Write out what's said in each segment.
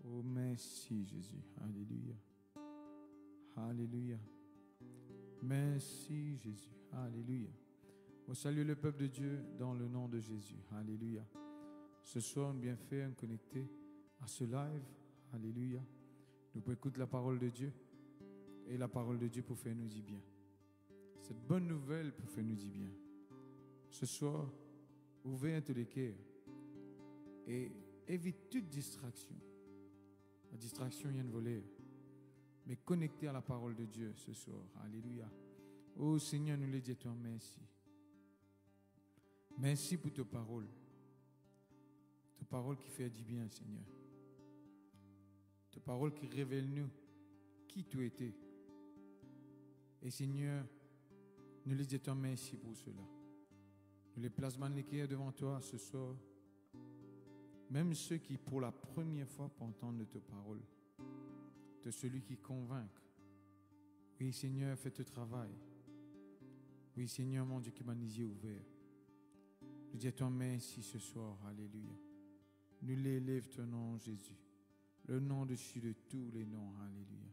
Oh, merci Jésus. Alléluia. Alléluia. Merci Jésus. Alléluia. On salue le peuple de Dieu dans le nom de Jésus. Alléluia. Ce soir, bien fait, connecté à ce live. Alléluia. Nous pouvons écouter la parole de Dieu. Et la parole de Dieu pour faire nous du bien. Cette bonne nouvelle pour faire nous du bien. Ce soir, ouvrez tous les cœurs et évite toute distraction. La distraction vient de voler. Mais connectez à la parole de Dieu ce soir. Alléluia. Oh Seigneur, nous le disons merci. Merci pour ta parole. Ta parole qui fait du bien, Seigneur. Ta parole qui révèle nous qui tu étais. Et Seigneur, nous les disons merci pour cela. Nous les plaçons devant toi ce soir. Même ceux qui, pour la première fois, entendent ta parole. De celui qui convainc. Oui, Seigneur, fais ton travail. Oui, Seigneur, mon Dieu, qui m'a les yeux ouverts. Nous disons merci ce soir. Alléluia. Nous l'élèvons ton nom, Jésus. Le nom dessus de tous les noms. Alléluia.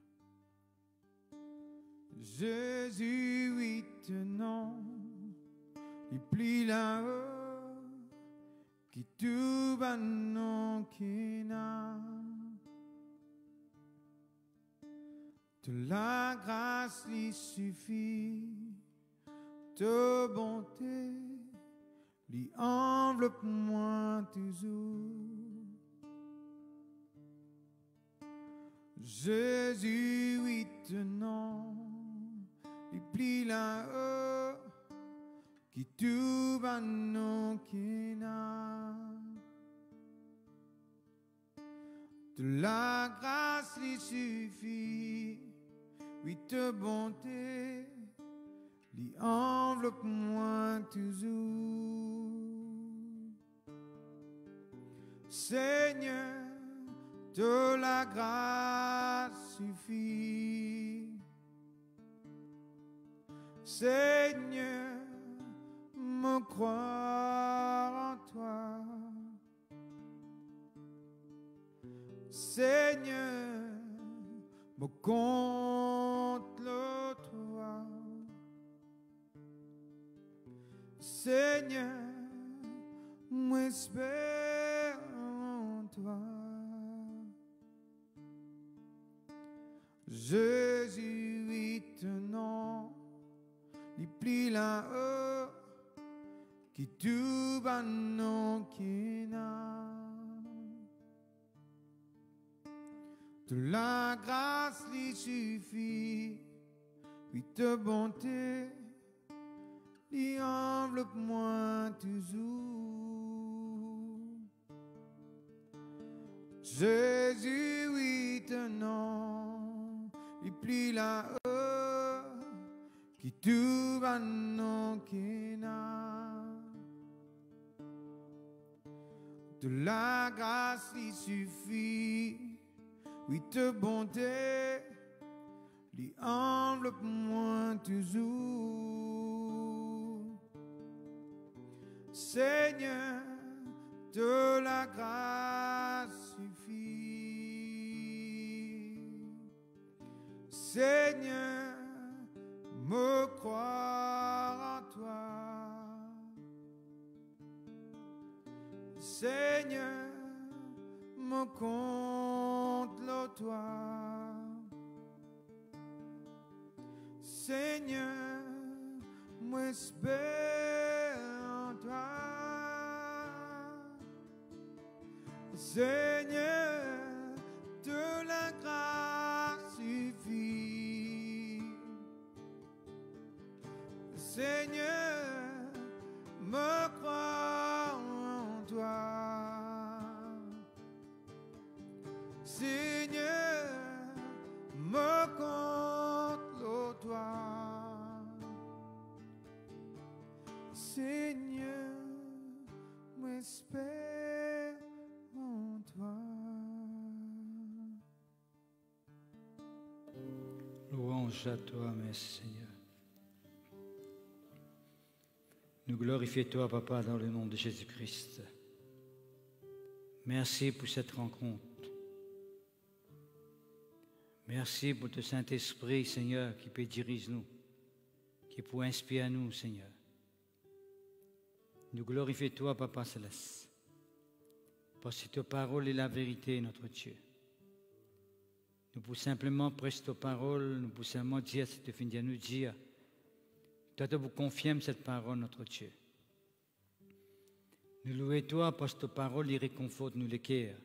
Jésus, oui, ton nom. Il plie là-haut. Qui tout va non qui n'a. De la grâce lui suffit. De bonté lui enveloppe moi toujours. Jésus, oui, ton nom. Il plie là-haut. Qui tout va non qui n'a. De la grâce lui suffit. Oui, de bonté lui enveloppe moi toujours. Seigneur, de la grâce suffit. Seigneur, me croire en toi. Seigneur, me compte le toi. Seigneur, m'espère en toi. Jésus, oui, ton nom, il plie là-haut. Qui tout va non qui n'a. De la grâce lui suffit. Oui, de bonté lui enveloppe moi toujours. Jésus, oui, ton nom, il plie là-haut. Qui tout va non qui n'a. de la grâce il suffit. Oui, te bonté, lui enveloppe moins toujours. Seigneur, de la grâce suffit. Seigneur, me croire en toi. Seigneur, me contemple toi. Seigneur, m'espère en toi. Seigneur, de la grâce suffit. Seigneur, me croire en toi. Seigneur, me contemple toi. Seigneur, m'espère en toi. Louange à toi, mes Seigneur. Nous glorifions toi, Papa, dans le nom de Jésus-Christ. Merci pour cette rencontre. Merci pour ton Saint-Esprit, Seigneur, qui peut diriger nous, qui peut inspirer nous, Seigneur. Nous glorifions toi, Papa Céleste, parce que ta parole est la vérité, notre Dieu. Nous pouvons simplement prêcher ta parole, nous pouvons simplement dire ce que tu finis de nous dire. Toi, tu vous confirmes cette parole, notre Dieu. Nous louons toi parce que ta parole y réconforte nous les cœurs.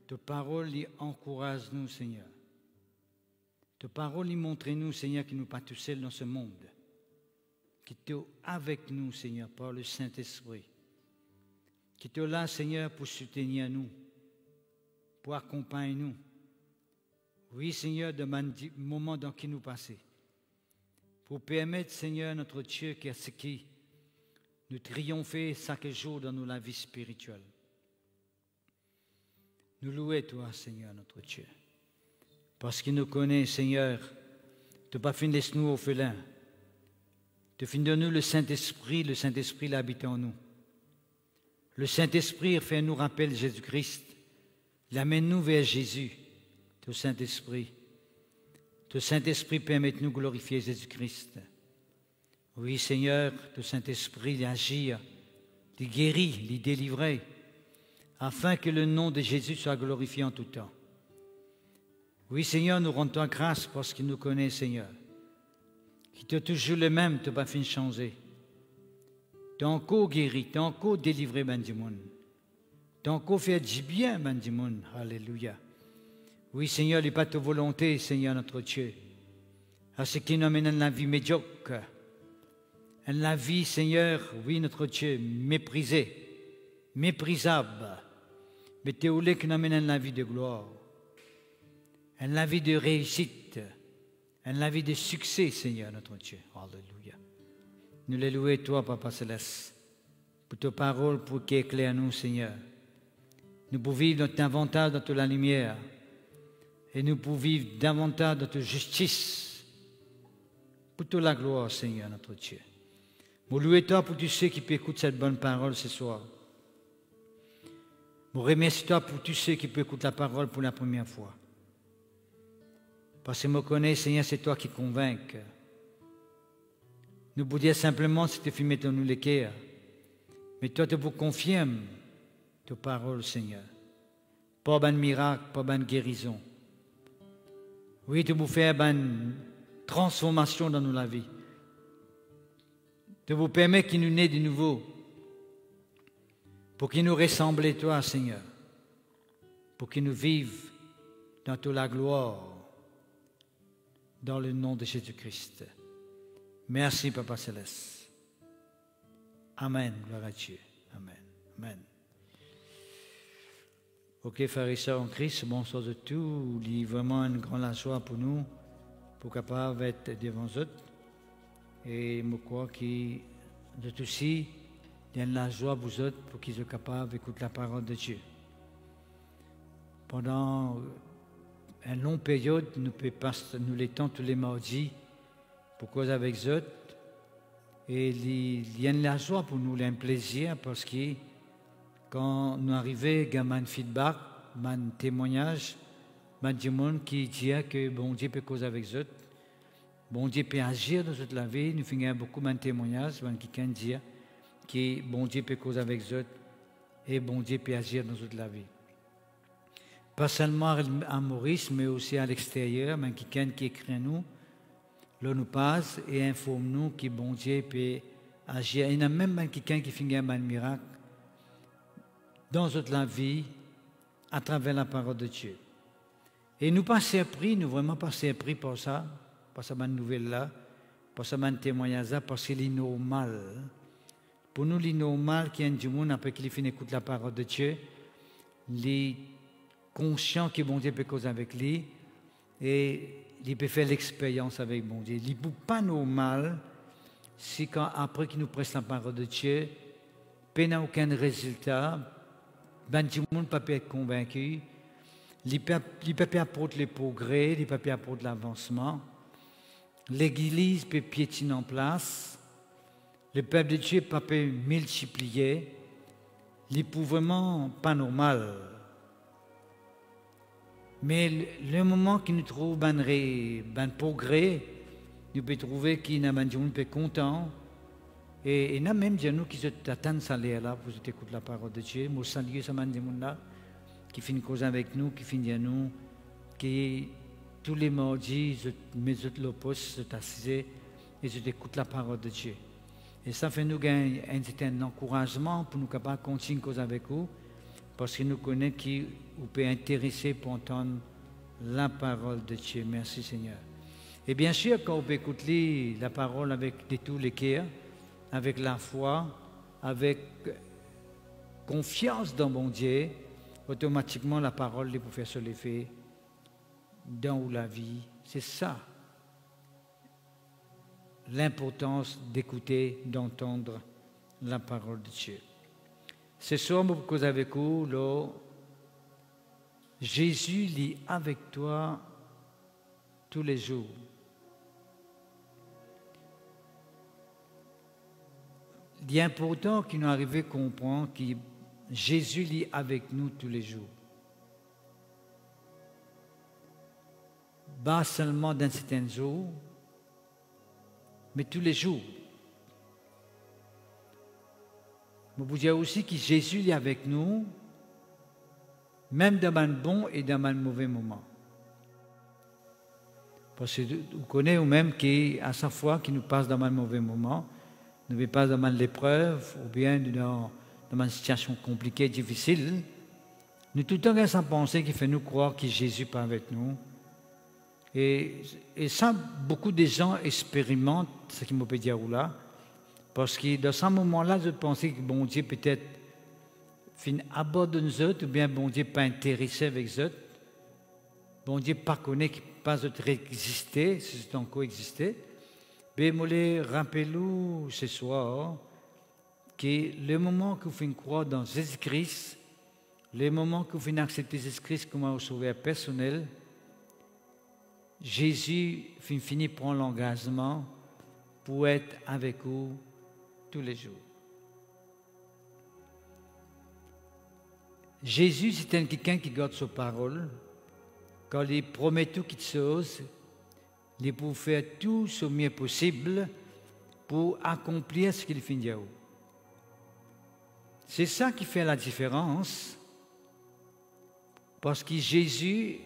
Ta parole y encourage nous, Seigneur. Ta parole y montre nous, Seigneur, que nous ne sommes pas tout seuls dans ce monde. Qui tu es avec nous, Seigneur, par le Saint-Esprit. Qui tu es là, Seigneur, pour soutenir nous, pour accompagner nous. Oui, Seigneur, de moment dans qui nous passons. Pour permettre, Seigneur, notre Dieu, qu'à ce qui nous triompher chaque jour dans la vie spirituelle. Nous louons toi, Seigneur, notre Dieu. Parce qu'il nous connaît, Seigneur, tu n'as pas fini de laisser nous orphelins. Tu finis de nous le Saint-Esprit l'habite en nous. Le Saint-Esprit fait nous rappeler Jésus-Christ. Il amène nous vers Jésus, ton Saint-Esprit. Le Saint-Esprit permet de nous glorifier Jésus-Christ. Oui, Seigneur, le Saint-Esprit agit, il guérit, il délivre, afin que le nom de Jésus soit glorifié en tout temps. Oui, Seigneur, nous rendons grâce parce qu'il nous connaît, Seigneur. Qui est toujours le même, tu n'as pas fini de changer. Tu as encore guéri, tu as encore délivré, ben du monde. Tu as encore fait du bien, ben du monde. Alléluia. Oui, Seigneur, il n'est pas ta volonté, Seigneur, notre Dieu. À ce qui nous amène à la vie médiocre. À la vie, Seigneur, oui, notre Dieu, méprisée, méprisable. Mais tu voulais qui nous amène à la vie de gloire. À la vie de réussite. À la vie de succès, Seigneur, notre Dieu. Alléluia. Nous les louons, toi, Papa Céleste, pour ta parole, pour qu'elle éclaire nous, Seigneur. Nous pouvons vivre dans davantage dans la lumière. Et nous pouvons vivre davantage de ta justice. Pour toute la gloire, Seigneur, notre Dieu. Nous louons toi pour tous ceux qui peuvent écouter cette bonne parole ce soir. Nous remercions toi pour tous ceux qui peuvent écouter la parole pour la première fois. Parce que je me connais, Seigneur, c'est toi qui convainc. Nous pouvons dire simplement si tu fais mettre en nous les cœurs. Mais toi, tu vous confirmes ta parole, Seigneur. Pas de miracle, pas de guérison. Oui, tu vous fais une transformation dans la vie. Tu vous permets qu'il nous naisse de nouveau. Pour qu'il nous ressemble à toi, Seigneur. Pour qu'il nous vive dans toute la gloire. Dans le nom de Jésus-Christ. Merci, Papa Céleste. Amen. Gloire à Dieu. Amen. Amen. Ok, frères et sœurs en Christ, bonsoir de tout. Il est vraiment une grande joie pour nous, pour capable d'être devant eux. Et je crois que de tout ci, donne la joie vous autres pour qu'ils soient capables d'écouter la parole de Dieu. Pendant une longue période, nous l'étons tous les mardis pour cause avec eux. Et il y a la joie pour nous, un plaisir, parce que quand nous arrivons, il y a un feedback, un témoignage, il y a des gens qui disent que bon Dieu peut causer avec eux. Bon Dieu peut agir dans toute la vie. Nous faisons beaucoup de témoignages, qui disent que bon Dieu peut causer avec eux et bon Dieu peut agir dans toute la vie. Pas seulement à Maurice, mais aussi à l'extérieur, quelqu'un qui écrit à nous, là nous passe et informe nous que bon Dieu peut agir. Il y a même quelqu'un qui fait un miracle dans toute la vie à travers la parole de Dieu. Et nous pas surpris, nous vraiment pas surpris par ça, par cette nouvelle-là, par ce témoignage-là, parce que c'est normal. Pour nous, c'est normal qu'il y ait du monde, après qu'il finit d'écouter la parole de Dieu, les conscient que bon Dieu peut causer avec lui et il peut faire l'expérience avec bon Dieu. Il n'est pas normal si quand, après qu'il nous presse la parole de Dieu, il n'a aucun résultat, ben tout le monde ne peut pas être convaincu, il ne peut pas apporter les progrès, il ne peut pas apporter l'avancement, l'Église peut piétiner en place, le peuple de Dieu ne peut pas multiplier, il n'est vraiment pas normal. Mais le moment qu'il nous trouve un progrès, nous pouvons trouver qu'il y a des gens qui sont contents. Et il y a même des gens qui attendent ça là pour écouter la parole de Dieu. Moi, je salue ces gens-là qui font une cause avec nous, qui font dire nous, qui tous les mardis, je mets le poste, je t'assise et je écoute la parole de Dieu. Et ça fait nous gagner un encouragement pour nous capables de continuer une cause avec vous. Parce que nous connaissons qui vous peut intéresser pour entendre la parole de Dieu. Merci Seigneur. Et bien sûr, quand on peut écouter la parole avec de tous les cœurs, avec la foi, avec confiance dans mon Dieu, automatiquement la parole peut faire sur l'effet dans la vie. C'est ça l'importance d'écouter, d'entendre la parole de Dieu. Ce soir, je vous avec vous, là, Jésus est avec toi tous les jours. Il est important qu'il nous arrive à comprendre que Jésus est avec nous tous les jours. Pas seulement dans certains jours, mais tous les jours. Je vous dis aussi que Jésus est avec nous, même dans un bon et dans un mauvais moment. Parce que vous connaissez vous-même qu'à chaque fois qu'il nous passe dans un mauvais moment, nous passe dans l'épreuve ou bien dans une situation compliquée, difficile, nous tout le temps avons cette pensée qui fait nous croire que Jésus n'est pas avec nous. Et ça, beaucoup de gens expérimentent ce qu'il me peut dire là. Parce que dans ce moment-là, je pensais que bon Dieu peut-être abandonne eux, ou bien bon Dieu pas intéressé avec eux. Bon Dieu pas connaît qu'il pas exister, si c'est encore existé. Mais je voulais rappeler ce soir que le moment que vous croire dans Jésus-Christ, le moment que vous acceptez Jésus-Christ comme un sauveur personnel, Jésus finit prend l'engagement pour être avec vous tous les jours. Jésus, c'est quelqu'un qui garde sa parole. Quand il promet tout quelque chose, il peut faire tout ce mieux possible pour accomplir ce qu'il finit à vous. C'est ça qui fait la différence. Parce que Jésus,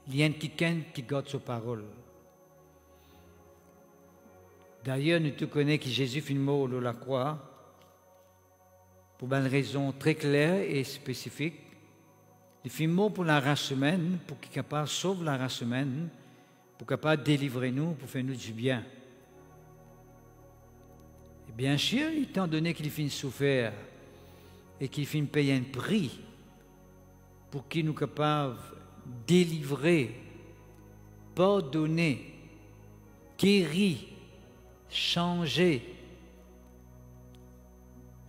il y a quelqu'un qui garde sa parole. D'ailleurs, nous tous connaissons que Jésus finit mort de la croix pour une raison très claire et spécifique. Il finit mort pour la race humaine, pour qu'il soit capable de sauver la race humaine, pour qu'il soit capable de délivrer nous, pour faire nous du bien. Et bien sûr, étant donné qu'il finit souffert et qu'il finit payer un prix pour qu'il nous soit capable de délivrer, pardonner, guérir, changer.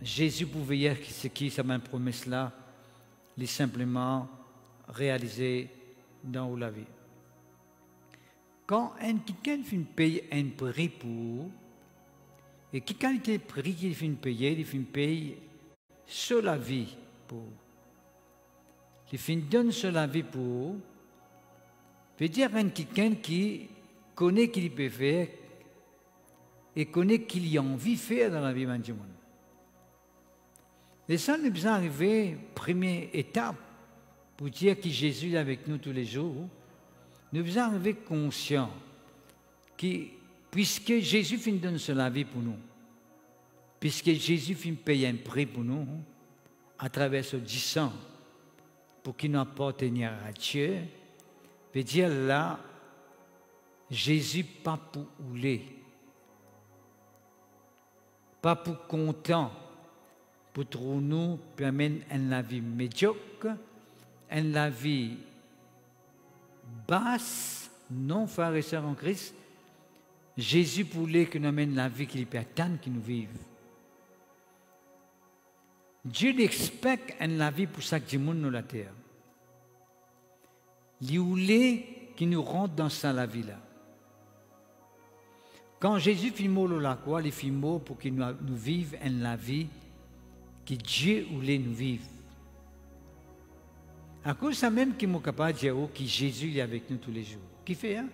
Jésus pouvait dire ce qui, sa même promesse-là, les simplement réaliser dans la vie. Quand quelqu'un fait paye un prix pour, et quelqu'un était prix qu'il fait payer, il fait payer sur la vie pour. Il fait donne sur la vie pour, veut dire quelqu'un qui connaît qu'il peut faire et connaît qu'il y a envie de faire dans la vie du monde. Et ça nous est arrivé, première étape, pour dire que Jésus est avec nous tous les jours. Nous sommes arrivés conscients que, puisque Jésus finit de donner la vie pour nous, puisque Jésus finit de payer un prix pour nous, à travers ce 10 ans, pour qu'il nous appartienne à Dieu, veut dire là, Jésus pas pour ouler, pas pour content, pour nous permettre une vie médiocre, une vie basse, non frères et sœurs en Christ. Jésus voulait que nous amène la vie qu'il peut attendre que nous vivions. Dieu expecte une vie pour chaque monde dans la terre. Il voulait qu'il nous rentre dans ça la vie là. Quand Jésus fit mot sur la croix, il fit mot pour que nous vivions une vie que Dieu voulait nous vivre. À cause de ça même qu'il est capable de dire que Jésus est avec nous tous les jours. Qui fait hein?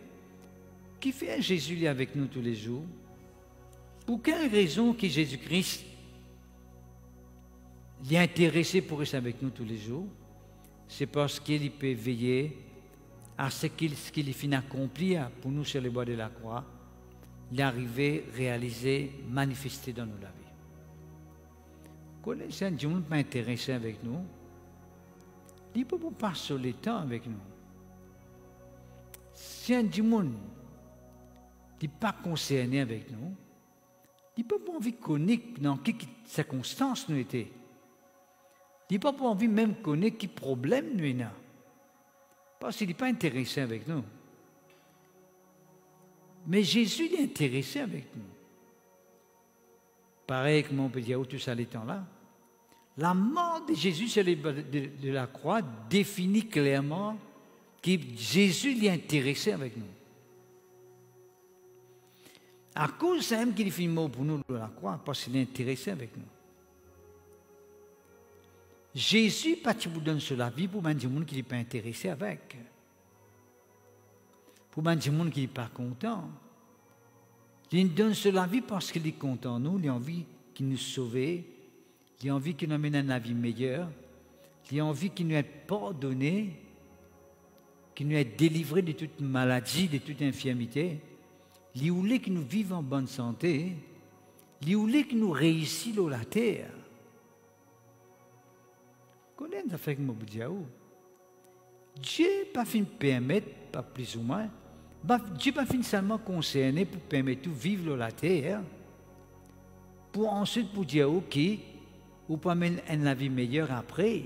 Qui fait Jésus est avec nous tous les jours? Pour quelle raison que Jésus-Christ est intéressé pour rester avec nous tous les jours? C'est parce qu'il peut veiller à ce qu'il finit accomplir pour nous sur les bois de la croix, l'arrivée réalisée, manifestée dans nos vies. Connaissez un monde pas intéressé avec nous? Il ne peut pas passer le temps avec nous. Si un monde n'est pas concerné avec nous, il ne peut pas envie de connaître dans quelles circonstances nous étions. Il n'a pas envie même de connaître quels problèmes nous avons. Parce qu'il n'est pas intéressé avec nous. Mais Jésus est intéressé avec nous. Pareil comme on peut dire tout ça les temps-là. La mort de Jésus sur de la croix définit clairement que Jésus est intéressé avec nous. À cause de ça même qu'il fait mort pour nous de la croix, parce qu'il est intéressé avec nous. Jésus, pas tu vous donne sur la vie pour dire monde qui n'est pas intéressé avec. Pour dire monde qui n'est pas content. Il nous donne sur la vie parce qu'il est content de nous, il a envie qu'il nous sauve, il a envie qu'il nous amène à une vie meilleure, il a envie qu'il nous ait pardonné, qu'il nous ait délivré de toute maladie, de toute infirmité. Il voulait que nous vivions en bonne santé, il voulait que nous réussissions la terre. Connaissez ça fait que moi vous dis Dieu pas fin permettre, pas plus ou moins, Dieu pas fin seulement concerné pour permettre de vivre la terre, pour ensuite pour dire ok, ou pas mener une vie meilleure après.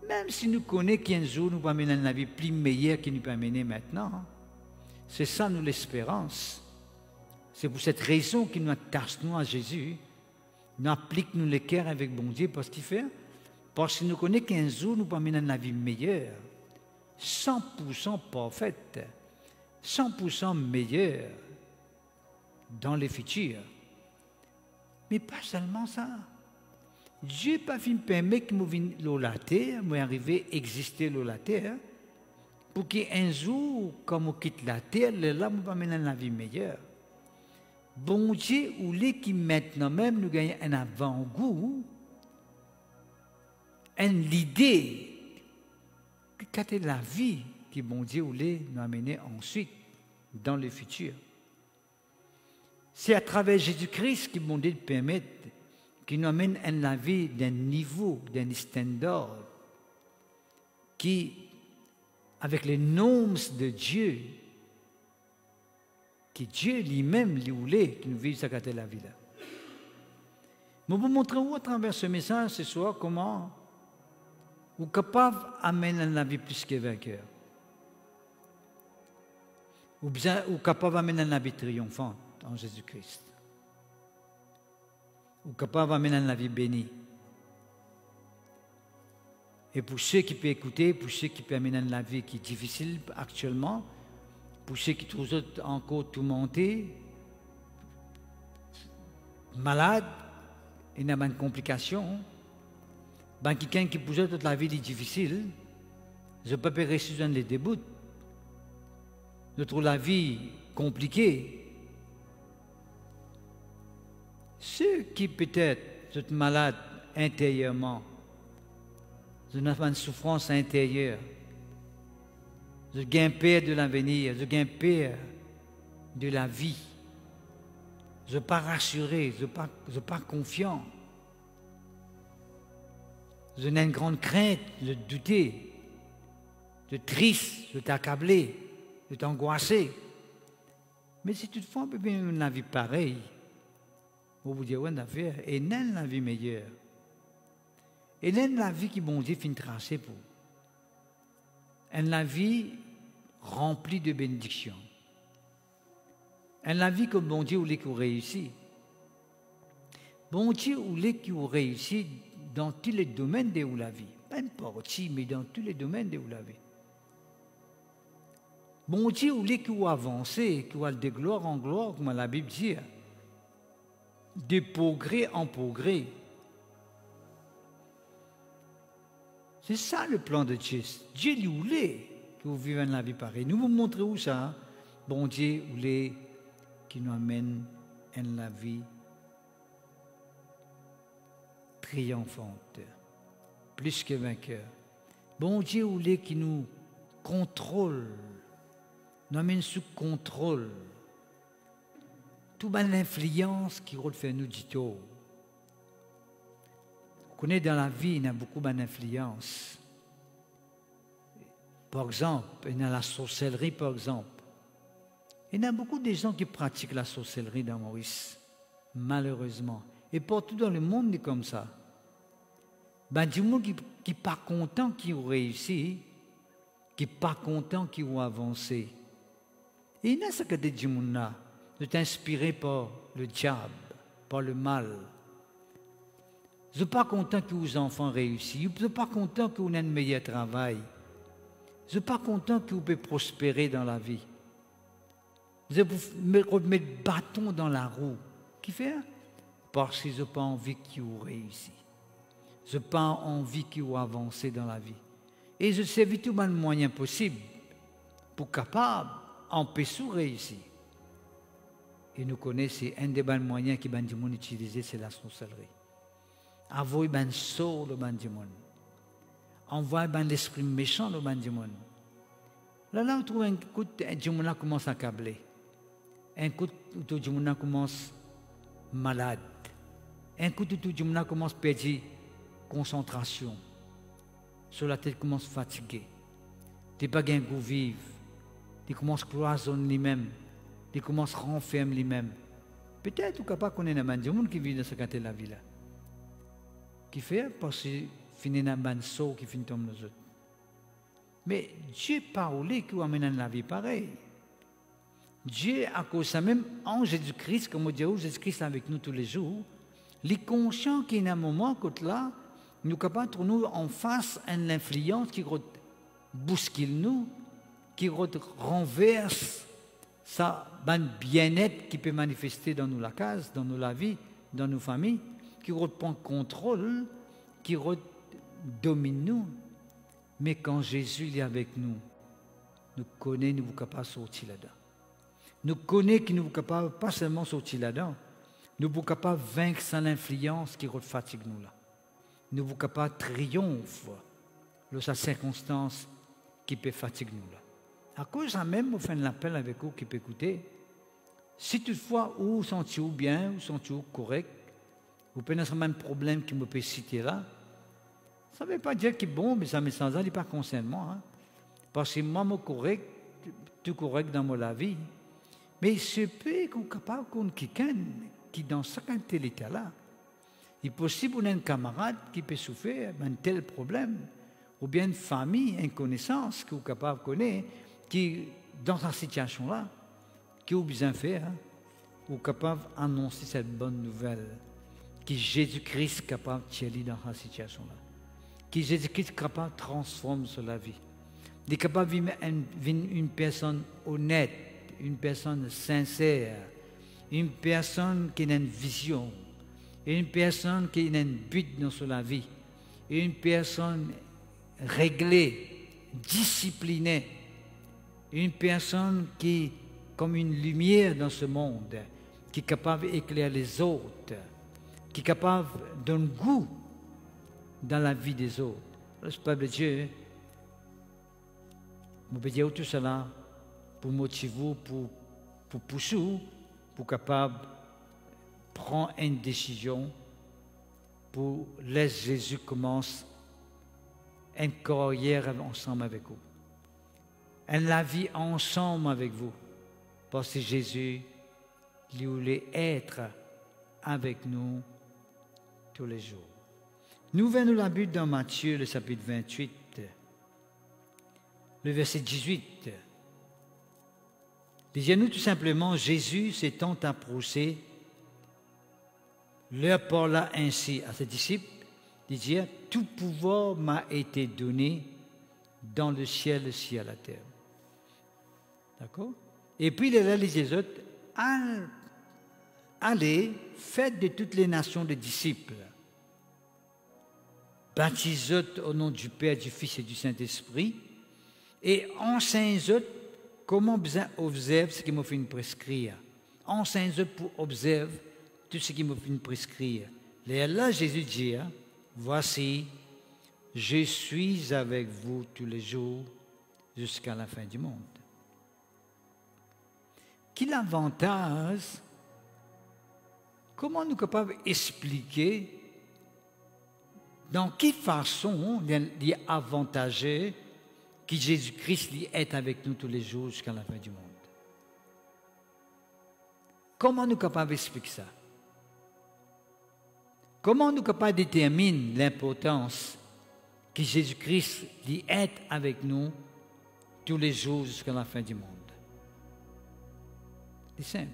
Même si nous connaissons qu'un jour nous pas mener une vie plus meilleure que nous pas mener maintenant. C'est ça nous l'espérance. C'est pour cette raison qu'il nous attache nous à Jésus, nous applique nous le cœur avec bon Dieu parce qu'il fait. Parce que nous connaissons qu'un jour nous pas mener une vie meilleure, 100% parfaite, 100% meilleure dans le futur. Mais pas seulement ça. Dieu n'a pas fait permettre que nous venions la terre, nous arrivions à exister sur la terre, pour qu'un jour, quand nous quittons la terre, là, nous pas mener une vie meilleure. Bon Dieu, ou les qui maintenant même nous gagnent un avant-goût, l'idée que c'est la vie que bon Dieu voulait nous amener ensuite dans le futur. C'est à travers Jésus-Christ que bon Dieu permet qu'il nous amène à la vie d'un niveau, d'un standard qui, avec les normes de Dieu, que Dieu lui-même lui voulait que nous vivions cette la vie-là. Nous vous montrons à travers ce message ce soir comment vous êtes capable d'amener la vie plus que vainqueur. Ou capable d'amener la vie triomphante en Jésus-Christ. ou capable d'amener la vie bénie. Et pour ceux qui peuvent écouter, pour ceux qui peuvent amener la vie qui est difficile actuellement, pour ceux qui trouvent encore tourmentés, malades, et n'ont pas de complications, ben quelqu'un qui pousse toute la vie est difficile, je peux pas réussir dans les débuts. Je trouve la vie compliquée. Ceux qui peut-être sont malades intérieurement, je n'ai pas une souffrance intérieure, je gagne peur de l'avenir, je gagne peur de la vie, je ne suis pas rassuré, je ne suis pas confiant, je n'ai une grande crainte, je douter, je suis triste, je suis accablé, je suis angoissé. Mais si toutefois on peut vivre une vie pareille, on vous dit, ouais, d'affaire, et non la vie meilleure. Et non la vie qui bon Dieu finit tracée pour. Et la vie remplie de bénédictions. Et la vie que bon Dieu voulait qu'on réussisse. Bon Dieu voulait qu'on réussisse dans tous les domaines de la vie. Pas n'importe qui, mais dans tous les domaines de la vie. Bon Dieu voulait qu'on avance, qu'on aille de gloire en gloire, comme la Bible dit. De progrès en progrès. C'est ça le plan de Dieu. Dieu lui voulait que vous viviez la vie pareille. Nous vous montrons où ça. Bon Dieu voulait qu'il nous amène à la vie triomphante, plus que vainqueur. Bon Dieu voulait qu'il nous contrôle, nous amène sous contrôle. Toute l'influence qui fait nous du tout. Vous connaissez dans la vie, il y a beaucoup d'influence. Par exemple, il y a la sorcellerie, par exemple. Il y a beaucoup de gens qui pratiquent la sorcellerie dans Maurice, malheureusement. Et partout dans le monde, c'est comme ça. Ben, du monde qui n'est pas content qu'ils ont réussi, qui n'est pas content qu'ils ont avancé. Et il y a ce que des gens là. De t'inspirer par le diable, par le mal. Je ne suis pas content que vos enfants réussissent. Je ne suis pas content que vous ayez un meilleur travail. Je ne suis pas content que vous puissiez prospérer dans la vie. Je vais vous remettre bâton dans la roue. Qui fait? Parce que je n'ai pas envie que vous réussissiez. Je n'ai pas envie que vous avancez dans la vie. Et je sais tous les moyens possibles pour capable d'empêcher de réussir. Et nous connaissons un des moyens que les gens utilisent, c'est la sorcellerie. Avoir un sort le monde. Envoyer l'esprit méchant le monde. Là, on trouve un coup de gens commence à accabler. Un coup de gens commence malade. Un coup de gens commence à perdre concentration. Sur la tête commence à fatiguer. Tu n'as pas de goût vivre. Tu commences à cloisonner lui-même. Il commence à renfermer lui-même. Peut-être ou capable qu'on ait un monde qui vit dans ce côté de la vie là. Qui fait parce qu'il finit dans un saut qui finit comme nous autres. Mais Dieu parle qui amène la vie pareille. Dieu, à cause de ça même, en Jésus-Christ, comme on dit, Jésus-Christ est avec nous tous les jours, il est conscient qu'il y a un moment que là, nous sommes capables de nous en face à l'influence qui bouscule nous, qui renverse ça, un bien-être qui peut manifester dans nos la case, dans nos la vie, dans nos familles, qui reprend contrôle, qui domine nous. Mais quand Jésus est avec nous, nous connaissons, nous sommes capables de sortir là-dedans. Nous connaissons que nous sommes capables pas seulement de sortir là-dedans, nous sommes capables de vaincre sans l'influence qui fatigue nous là. Nous sommes capables de triompher de sa circonstance qui peut fatiguer nous là. À cause de ça même, vous faites l'appel avec vous qui peut écouter. Si toutefois, vous sentez-vous bien, vous sentez-vous correct, vous pouvez avoir un problème qui me peut citer là, ça ne veut pas dire qu'il est bon, mais ça me semble n'est pas concernant. Hein? Parce que moi, je suis correct, tout correct dans ma vie. Mais ce peut qu'on est capable de quelqu'un qui dans ce état-là. Il est possible qu'on ait un camarade qui peut souffrir d'un tel problème, ou bien une famille, une connaissance qui est capable de connaître, qui, dans cette situation-là, qui a besoin de faire, ou capable d'annoncer cette bonne nouvelle, que Jésus-Christ est capable de tirer dans cette situation-là. Que Jésus-Christ est capable de transformer sur la vie. Il est capable de vivre une personne honnête, une personne sincère, une personne qui a une vision, une personne qui a un but dans sa vie, une personne réglée, disciplinée, une personne qui est comme une lumière dans ce monde, qui est capable d'éclairer les autres, qui est capable de donner goût dans la vie des autres. Le peuple de Dieu, je peux dire tout cela pour motiver, pour pousser, pour capable de prendre une décision pour laisser Jésus commence une carrière ensemble avec vous. La vie ensemble avec vous. Parce que Jésus, il voulait être avec nous tous les jours. Nous venons la Bible dans Matthieu, le chapitre 28, le verset 18. Disons-nous tout simplement, Jésus s'étant approché, leur parla ainsi à ses disciples, disait, tout pouvoir m'a été donné dans le ciel et à la terre. D'accord? Et puis il a dit aux autres, allez, faites de toutes les nations des disciples. Baptisez-les au nom du Père, du Fils et du Saint-Esprit, et enseignez-les comment besoin observer ce qu'il m'a fait prescrire. Enseignez-les pour observer tout ce qu'il m'a fait prescrire. Et là, Jésus dit, voici, je suis avec vous tous les jours jusqu'à la fin du monde. Quel avantage, comment nous sommes capables d'expliquer dans quelle façon il est avantageux que Jésus-Christ est avec nous tous les jours jusqu'à la fin du monde? Comment nous sommes capables d'expliquer ça? Comment nous sommes capables de déterminer l'importance que Jésus-Christ est avec nous tous les jours jusqu'à la fin du monde? C'est simple.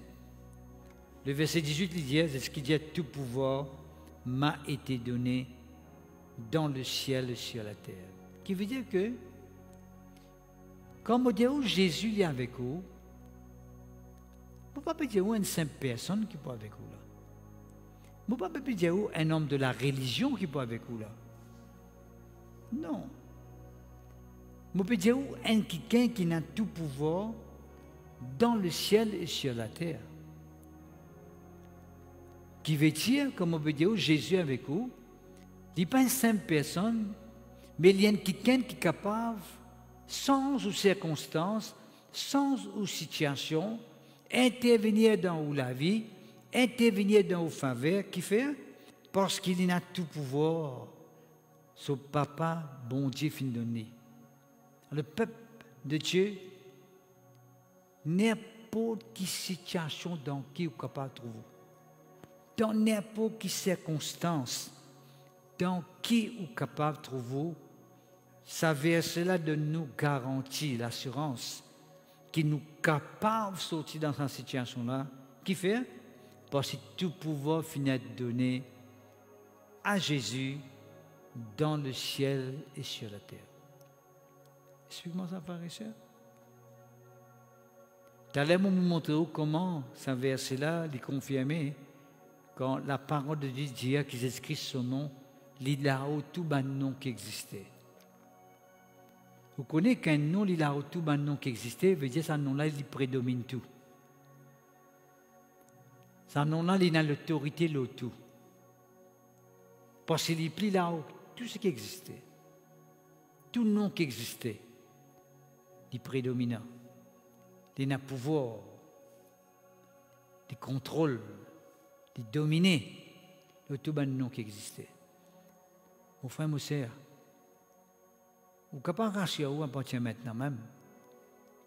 Le verset 18 il dit, c'est ce qu'il dit, tout pouvoir m'a été donné dans le ciel et sur la terre. Qui veut dire que, quand on dit Jésus est avec vous, on ne peut pas dire une simple personne qui peut avec vous là. On ne peut pas dire un homme de la religion qui peut avec vous là. Non. On peut dire un quelqu'un qui a tout pouvoir dans le ciel et sur la terre. Qui veut dire, comme on peut dire, Jésus avec vous, il n'est pas une simple personne, mais il y a quelqu'un qui est capable, sans ou circonstances, sans ou situation, intervenir dans la vie, intervenir dans vos faveurs, qui fait, parce qu'il a tout pouvoir, son papa, bon Dieu, fin donné. Le peuple de Dieu, n'importe quelle situation dans qui vous êtes capable de trouver, dans n'importe quelle circonstance, dans qui vous êtes capable de trouver, ça verset-là de nous garantir l'assurance qui nous capable de sortir dans cette situation-là, qui fait, parce que tout pouvoir finit de donner à Jésus dans le ciel et sur la terre. Explique-moi ça, frère et sœur. Tout à l'heure, vous me montrez comment ce verset-là est confirmé quand la parole de Dieu dit que Jésus-Christ, son nom, il a tout un nom qui existait. Vous connaissez qu'un nom, il a tout un nom qui existait, veut dire que ce nom-là, il prédomine tout. Ce nom-là, il a l'autorité de tout. Parce qu'il plie là-haut tout ce qui existait. Tout nom qui existait, il prédominant. Il a pouvoir, de contrôle, de dominer le tout bon nom qui existait. Mon frère, mon sœur, vous ne pouvez pas rassurer à partir maintenant même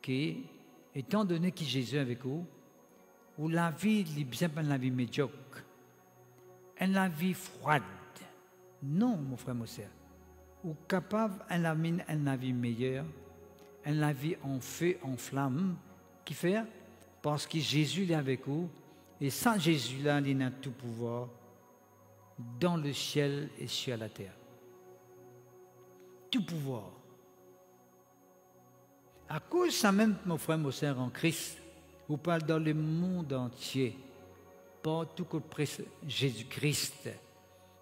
que, étant donné que Jésus est avec vous, où la vie n'est bien pas une vie médiocre, une vie froide. Non, mon frère, mon sœur. Vous êtes capable d'une vie meilleure, une vie en feu, en flamme, qui fait parce que Jésus est avec vous, et sans Jésus là, il a tout pouvoir dans le ciel et sur la terre. Tout pouvoir. À cause de ça même, mon frère, mon sœur en Christ, vous parlez dans le monde entier, partout que Jésus-Christ,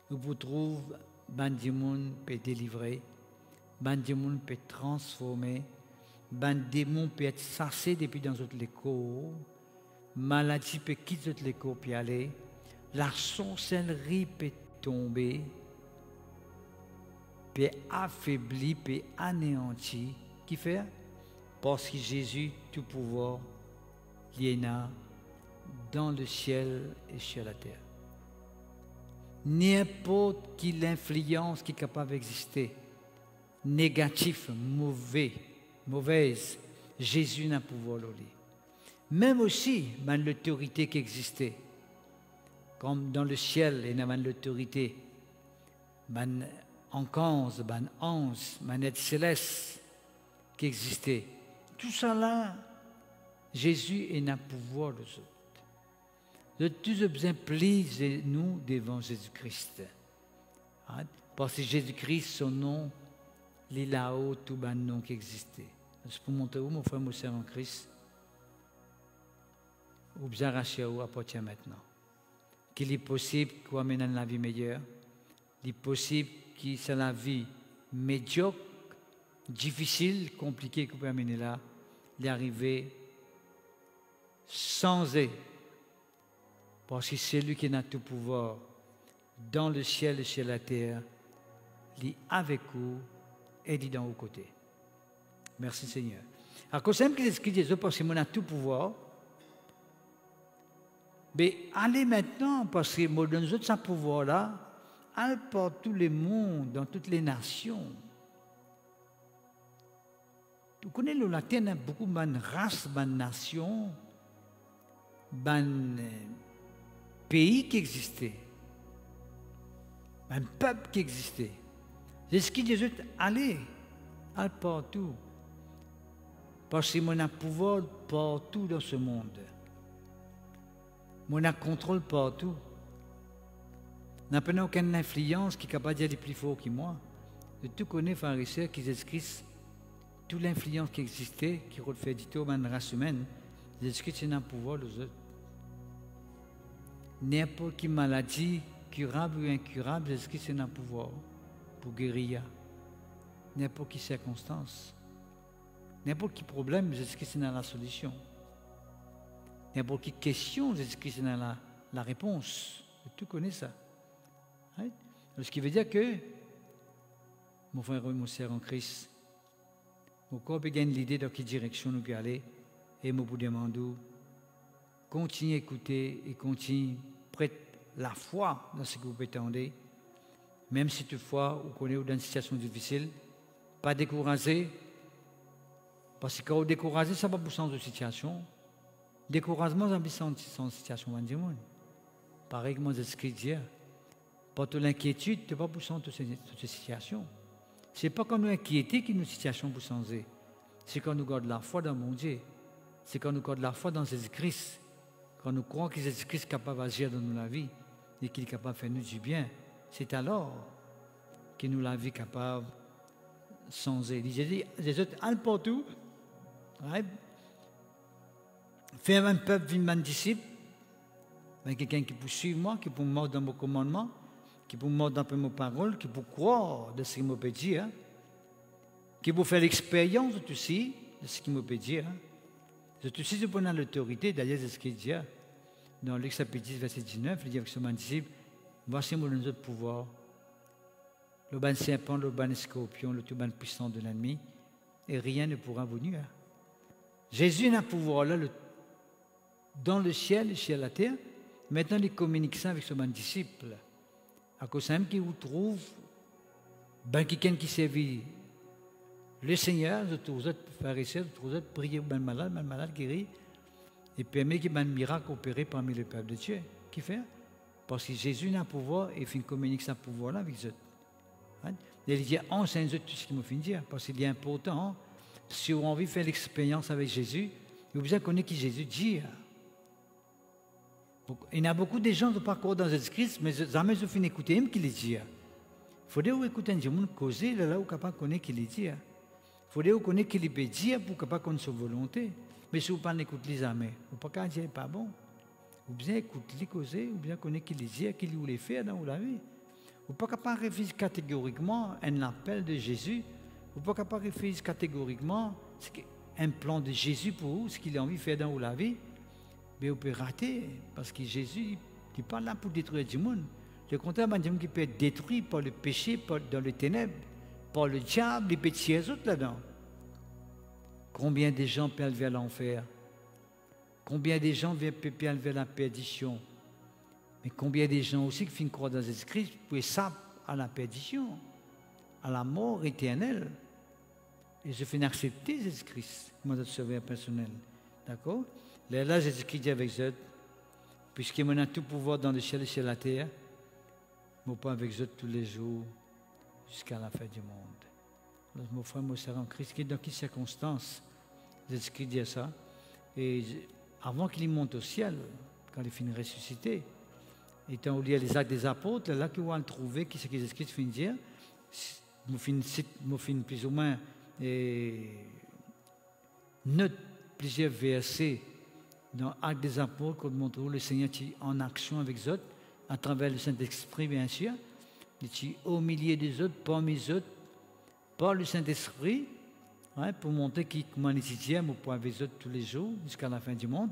où vous trouvez, ben du monde peut délivrer, ben du monde peut transformer, ben démon peut être chassé depuis dans d'autres corps, maladie peut quitter d'autres corps puis aller, la sorcellerie peut tomber, peut affaiblir, peut anéantir. Qui fait? Parce que Jésus, tout pouvoir, il y en a dans le ciel et sur la terre. N'importe quelle influence qui est capable d'exister, négatif, mauvaise, Jésus n'a pouvoir l'oublier. Même aussi, dans l'autorité qui existait, comme dans le ciel, il y a l'autorité, en 15, ange, être céleste qui existait. Tout ça là, Jésus est un pouvoir de autres. De tous besoin plie nous devant Jésus-Christ. Parce que Jésus-Christ, son nom, il est là-haut, tout le nom qui existait. C'est pour montrer où, mon frère, mon sœur en Christ, ou bien racheter où appartient maintenant. Qu'il est possible qu'on amène la vie meilleure, il est possible que c'est la vie médiocre, difficile, compliquée qu'on peut amener là, d'y arriver sans aide. Parce que c'est lui qui a tout pouvoir dans le ciel et sur la terre, il est avec vous et il est dans vos côtés. Merci Seigneur. À cause même qu'il écrit Jésus, parce que moi a tout pouvoir, mais allez maintenant, parce que moi donne ce pouvoir-là, allez par tous les mondes, dans toutes les nations. Vous connaissez le latin, il y a beaucoup de races, de nations, de pays qui existaient, un peuple qui existait. C'est ce qui Jésus allez partout. Parce que mon a pouvoir partout dans ce monde. Mon a contrôle partout. N'a pas aucune influence qui est capable d'aller plus fort que moi. Je tout connais, frères et sœurs, qui Jésus-Christ, toute l'influence qui existait, qui refait du tout dans la race humaine, Jésus-Christ a un pouvoir aux autres. N'importe quelle maladie, curable ou incurable, Jésus-Christ a un pouvoir pour guérir. N'importe quelle circonstance, n'importe quel problème, Jésus-Christ a la solution. N'importe quelle question, Jésus-Christ a la réponse. Tu connais ça. Right? Ce qui veut dire que, mon frère et mon sœur en Christ, mon corps peut gagner l'idée dans quelle direction nous aller, et moi vous demande, continuez à écouter et continuez prête la foi dans ce que vous prétendez, même si toutefois vous connaissez dans une situation difficile, pas décourager, parce que quand vous découragez, ça va pour changer de situation. Découragement, ça va changer de situation. Pareil que moi, j'ai écrit hier, pas toute l'inquiétude, tu ne vas pas pour changer toute cette situation. Ce n'est pas quand nous inquiétons que nos situations vont changer. C'est quand nous gardons la foi dans mon Dieu. C'est quand nous gardons la foi dans Jésus-Christ. Quand nous croyons que Jésus-Christ est capable d'agir dans notre vie et qu'il est capable de faire nous du bien, c'est alors que nous la vie capable de changer. J'ai dit, Jésus, allez partout. Ouais. Faire un peuple, vivre un disciple. Quelqu'un qui peut suivre moi, qui peut mordre dans mon commandement, qui peut mordre dans mes paroles, qui peut croire de ce qu'il me peut dire, qui peut faire l'expérience de tout ci, de ce qu'il me peut dire. De tout ci, je prends l'autorité, d'ailleurs, c'est ce qu'il dit dans Luc chapitre 10, verset 19, il dit avec son disciple, voici mon autre pouvoir, le ban serpent, le ban scorpion, le tout ban puissant de l'ennemi, et rien ne pourra vous nuire. Jésus a un pouvoir là, dans le ciel et sur la terre. Maintenant, il communique ça avec son disciple. À cause même qu'il vous trouve, quelqu'un qui servit le Seigneur, vous êtes pharisiens, vous êtes prier pour le malade guéri, et permet qu'il y ait un miracle opéré parmi le peuple de Dieu. Qui fait? Parce que Jésus a un pouvoir et il communique ce pouvoir-là avec eux. Il dit, enseigne-eux tout ce qu'il me fait dire, parce qu'il est important. Si vous avez envie de faire l'expérience avec Jésus, vous avez besoin de connaître qui Jésus dit. Il y a beaucoup de gens qui parcourent dans Jésus-Christ, mais jamais ils finissent d'écouter qui les dit. Il faudrait écouter un gens causer là où capable connaître qui les dit. Il faudrait connaître qui les peut dire pour capable connaître sa volonté. Mais si vous ne n'écoutez pas les jamais, vous ne pouvez pas dire pas bon. Ou bien écouter les causer, ou bien connaître qui les dit, qui les faire dans la vie. Vous ne pouvez pas refuser catégoriquement un appel de Jésus. Vous ne pouvez pas refuser catégoriquement un plan de Jésus pour vous, ce qu'il a envie de faire dans la vie. Mais vous pouvez rater, parce que Jésus n'est pas là pour détruire du monde. Le contraire, c'est un homme qui peut être détruit par le péché, dans les ténèbres, par le diable, les petits autres là-dedans. Combien de gens peuvent aller vers l'enfer? Combien de gens peuvent aller vers la perdition? Mais combien de gens aussi qui finissent croire dans Jésus-Christ pour ça à la perdition, à la mort éternelle? Et je finis accepter Jésus-Christ comme notre sauveur personnel. D'accord? Là, Jésus-Christ dit avec eux, puisqu'il m'a tout pouvoir dans le ciel et sur la terre, je pas avec eux tous les jours jusqu'à la fin du monde. Alors, mon frère, mon sœur en Christ, dans quelles circonstances Jésus-Christ dit ça? Et avant qu'il monte au ciel, quand il finit ressuscité, étant au lieu des actes des apôtres, là qu'il va le trouver, qui c'est que Jésus-Christ finit de dire, je finis plus ou moins note plusieurs versets dans Actes des apôtres qu'on montre où le Seigneur est en action avec eux, à travers le Saint-Esprit, bien sûr. Il est au milieu des autres, parmi les autres, par le Saint-Esprit, pour montrer comment il est au point avec eux tous les jours, jusqu'à la fin du monde.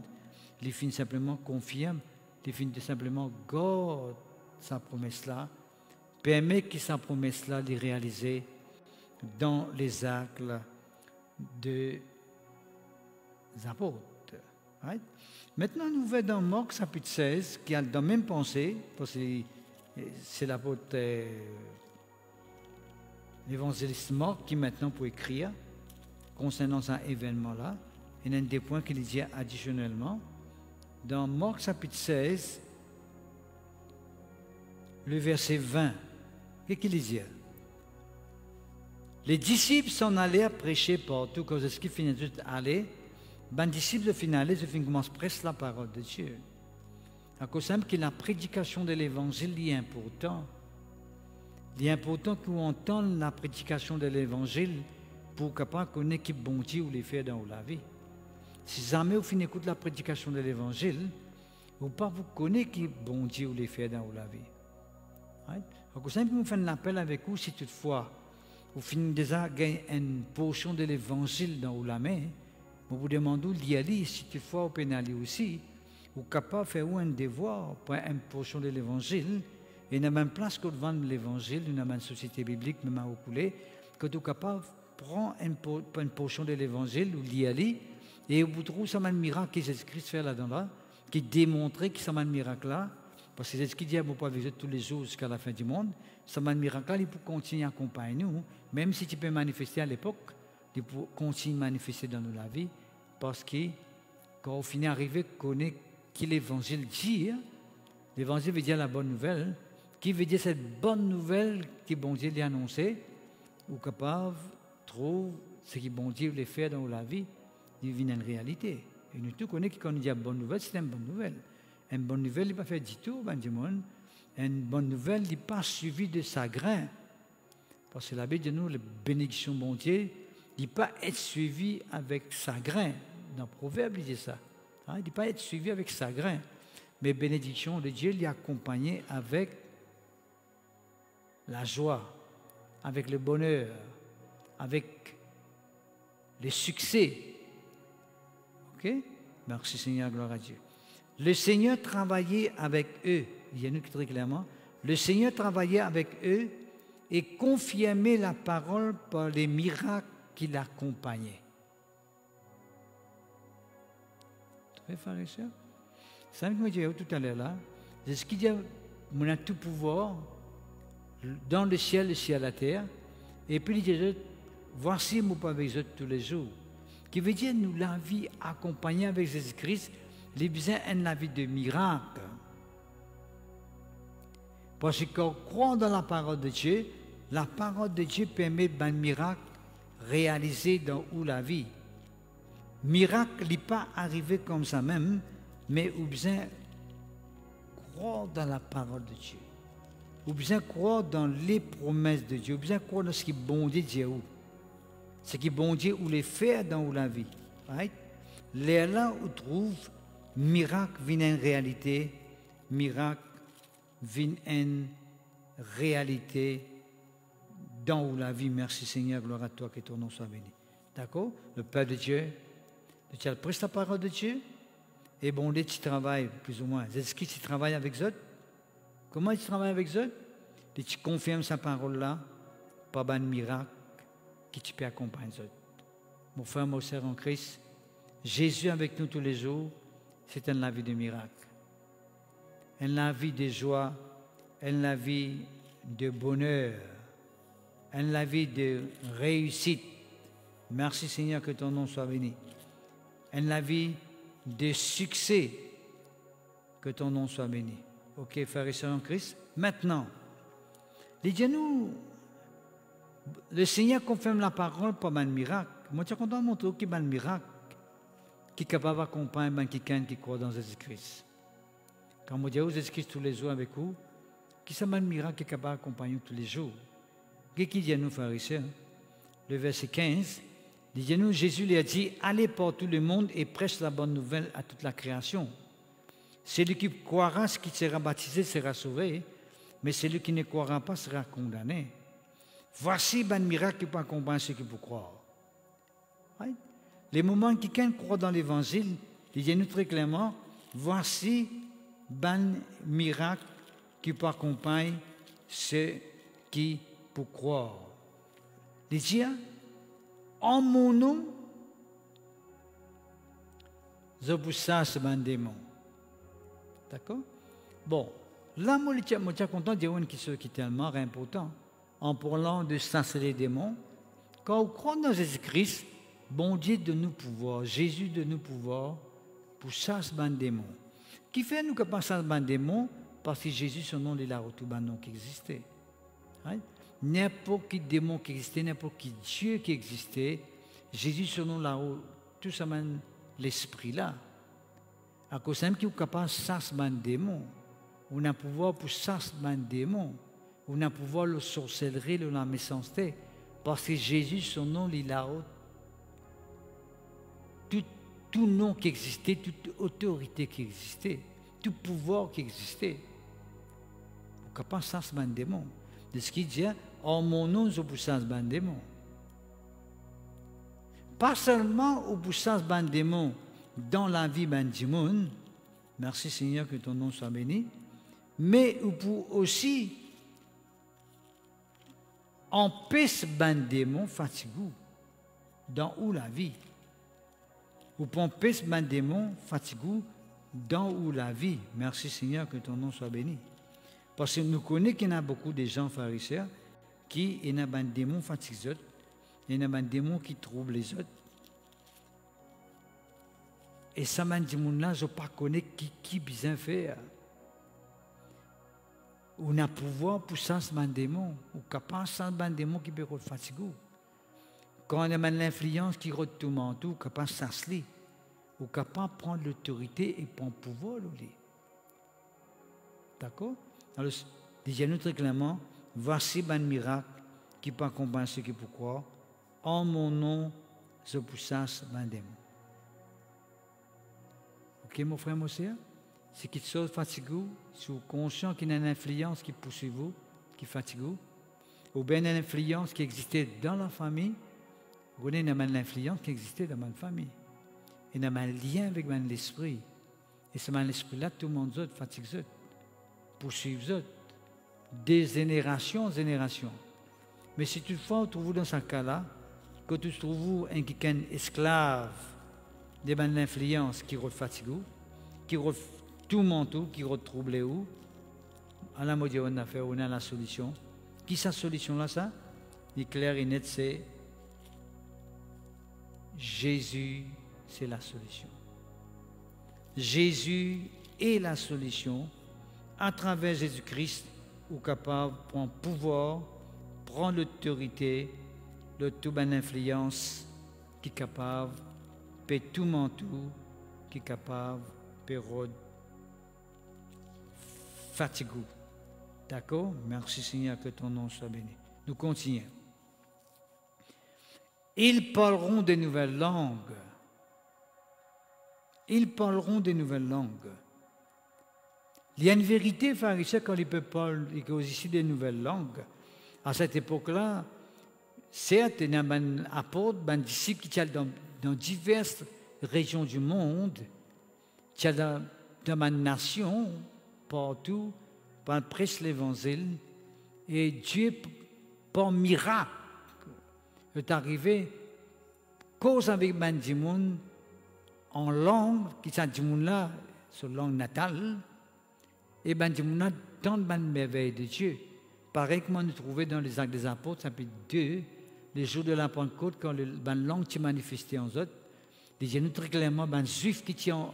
Il finit simplement confirme, il finit simplement garde sa promesse-là, permet que sa promesse-là les réaliser dans les actes des apôtres. Right? Maintenant, nous voyons dans Marc chapitre 16, qui a dans la même pensée, parce que c'est l'apôtre, l'évangéliste Marc, qui maintenant peut écrire concernant cet événement-là. Il y a des points qu'il dit additionnellement. Dans Marc chapitre 16, le verset 20, qu'est-ce qu'il dit? Les disciples s'en allèrent prêcher partout, quand est-ce qu'ils finissent d'aller? Les disciples de finale, ils commencent presque la parole de Dieu. À cause simple que la prédication de l'évangile est important. Il est important qu'on entende la prédication de l'évangile pour capable connaître qui bon Dieu ou les faire dans la vie. Si jamais vous finissez d'écouter la prédication de l'évangile, vous pas vous connaissez qui bon Dieu ou les faire dans la vie. Right? À cause simple, vous faites un appel avec vous si toutefois vous finissez déjà gagner une portion de l'évangile dans la main. Je vous demande d'y aller, si toutefois vous pouvez aller aussi, vous êtes capable de faire un devoir pour une portion de l'évangile, et dans la même place que vous vendez l'évangile, dans la même société biblique, même à Okoulé, que vous êtes capable de prendre une portion de l'évangile, ou d'y aller, et vous trouvez ça un miracle que Jésus-Christ fait là-dedans, qui démontre que c'est un miracle là, parce que Jésus-Christ dit à vous pas visiter tous les jours jusqu'à la fin du monde, c'est un miracle là, il peut continuer à accompagner nous, même si tu peux manifester à l'époque, il peut continuer à manifester dans la vie, parce que quand on finit d'arriver, connaît qui l'évangile dit, l'évangile veut dire la bonne nouvelle, qui veut dire cette bonne nouvelle que bon Dieu l'a annoncée, ou capable de trouver ce que bon Dieu voulait faire dans la vie, devient une réalité. Et nous tous connaissons que quand on dit bonne nouvelle, c'est une bonne nouvelle. Une bonne nouvelle, il n'est pas fait du tout, ben du monde. Une bonne nouvelle, il n'est pas suivi de chagrin. Parce que la Bible dit nous, la bénédiction de bon Dieu, il ne peut pas être suivi avec chagrin. Dans le Proverbe, il dit ça. Il ne peut pas être suivi avec chagrin. Mais bénédiction de Dieu, il est accompagné avec la joie, avec le bonheur, avec le succès. Ok? Merci Seigneur, gloire à Dieu. Le Seigneur travaillait avec eux. Il y a nous qui très clairement. Le Seigneur travaillait avec eux et confirmait la parole par les miracles qui l'accompagnaient. Très frères et sœurs. C'est ce que je disais tout à l'heure là. C'est ce qui dit on a tout pouvoir dans le ciel et à la terre. Et puis il dit voici mon pas avec eux tous les jours. Qui veut dire nous la vie accompagnée avec Jésus-Christ, les besoins de la vie de miracle. Parce qu'on croit dans la parole de Dieu, la parole de Dieu permet un miracle réalisé dans la vie. Miracle n'est pas arrivé comme ça même, mais ou bien croire dans la parole de Dieu. Ou bien croire dans les promesses de Dieu. Ou bien croire dans ce qui est bon Dieu dit où. Ce qui est bon Dieu ou les faire dans la vie. Right? Là où trouve miracle vient en réalité. Miracle vient en réalité dans la vie. Merci Seigneur, gloire à toi, que ton nom soit béni. D'accord? Le Père de Dieu, tu as pris la parole de Dieu, et bon Dieu, tu travailles plus ou moins. Est-ce que tu travailles avec eux? Comment tu travailles avec eux? Et tu confirmes sa parole-là par un miracle qui tu peux accompagner eux. Mon frère, mon sœur en Christ, Jésus avec nous tous les jours, c'est une vie de miracle. Une vie de joie, une vie de bonheur, une vie de réussite. Merci Seigneur, que ton nom soit béni. Une vie de succès, que ton nom soit béni. Ok, frères et sœurs en Christ. Maintenant, nous, le Seigneur confirme la parole par un miracle. Moi, je suis content de montrer qu'il y a un miracle qui est capable d'accompagner quelqu'un qui croit dans Jésus-Christ. Quand je dis Jésus-Christ tous les jours avec vous, qui c'est un miracle qui est capable d'accompagner tous les jours? Qu'est-ce qu'il dit à nous, frères et sœurs? Le verset 15, dit-nous, Jésus lui a dit, allez par tout le monde et prêche la bonne nouvelle à toute la création. Celui qui croira, ce qui sera baptisé sera sauvé, mais celui qui ne croira pas sera condamné. Voici un miracle qui peut accompagner ceux qui peuvent croire. Right? Les moments où quelqu'un croit dans l'évangile, dit-nous très clairement, voici un miracle qui peut accompagner ceux qui peuvent croire. Il dit, en mon nom, je vous chasse un démon. D'accord? Bon, là, moi, je suis content de dire une chose qui est tellement important. En parlant de chasser les démons, quand on croit dans Jésus-Christ, bon Dieu de nous pouvoir, Jésus de nous pouvoir, pour chasser un démon. Qui fait nous capables de chasser un démon? Parce que Jésus, son nom, il a tout un nom qui existait. Right? N'importe quel démon qui existait, n'importe quel Dieu qui existait, Jésus, son nom, là, tout ça, l'esprit là. À cause même qu'il est capable de chasser un démon, on a pouvoir pour chasser un démon, on a pouvoir le sorcellerie, la méchanceté, parce que Jésus, son nom, il a tout nom qui existait, toute autorité qui existait, tout pouvoir qui existait. On est capable de chasser un démon. De ce qu'il dit, en mon nom, je vous chasse un démon. Pas seulement on vous chasse un démon dans la vie du monde, merci Seigneur que ton nom soit béni, mais on peut aussi empêcher un démon fatigué dans où la vie. On peut empêcher un démon fatigué dans où la vie. Merci Seigneur que ton nom soit béni. Parce que nous connaissons qu'il y a beaucoup de gens pharisiens qui ont un démon fatigué, il y a un démon qui trouble les autres. Et ça m'a dit, là, je ne connais pas qui bien faire. On a pouvoir pour chasser un démon, ou capable de chasser un démon qui peut être fatigué. Quand on a l'influence qui retourne tout, capable de chasser, ou capable de prendre l'autorité et prendre le pouvoir. D'accord? Alors, disons-nous très clairement, voici un miracle qui peut accompagner ceux qui peuvent croire. En mon nom, je vous chasse un démon. Ok, mon frère, mon sœur? Si quelque chose fatigue, si vous êtes conscient qu'il y a une influence qui poursuit vous, qui fatigue, ou bien une influence qui existait dans la famille, vous avez une influence qui existait dans ma famille. Il y a un lien avec l'esprit. Et c'est l'esprit-là, tout le monde fatigue, poursuivre, des générations en générations. Mais si toutefois vous trouvez dans ce cas-là, que tu trouves un esclave de l'influence qui est fatigué, qui est tout le monde, qui est troublé, à la mode on a fait, on a la solution. Qui est cette solution-là, ça? Il est clair et net, c'est Jésus, c'est la solution. Jésus est la solution. À travers Jésus-Christ, vous êtes capable de prendre pouvoir, prendre l'autorité, le tout bonne influence, qui est capable de tout mentir, qui est capable de fatigués. D'accord? Merci Seigneur, que ton nom soit béni. Nous continuons. Ils parleront des nouvelles langues. Ils parleront des nouvelles langues. Il y a une vérité, pharisien, quand il peut parler ici des nouvelles langues. À cette époque-là, certes, il y a des apôtres, des disciples qui sont dans diverses régions du monde, qui sont dans ma nation, partout, prêche l'évangile, et Dieu, par miracle, est arrivé, cause avec des gens en langue, qui sont des gens là, sur langue natale, et des gens là, tant de merveilles de Dieu. Pareil que nous trouvons dans les Actes des Apôtres, chapitre 2, les jours de la Pentecôte, quand la langue s'est manifestée en eux, il y a très clairement des Juifs qui sont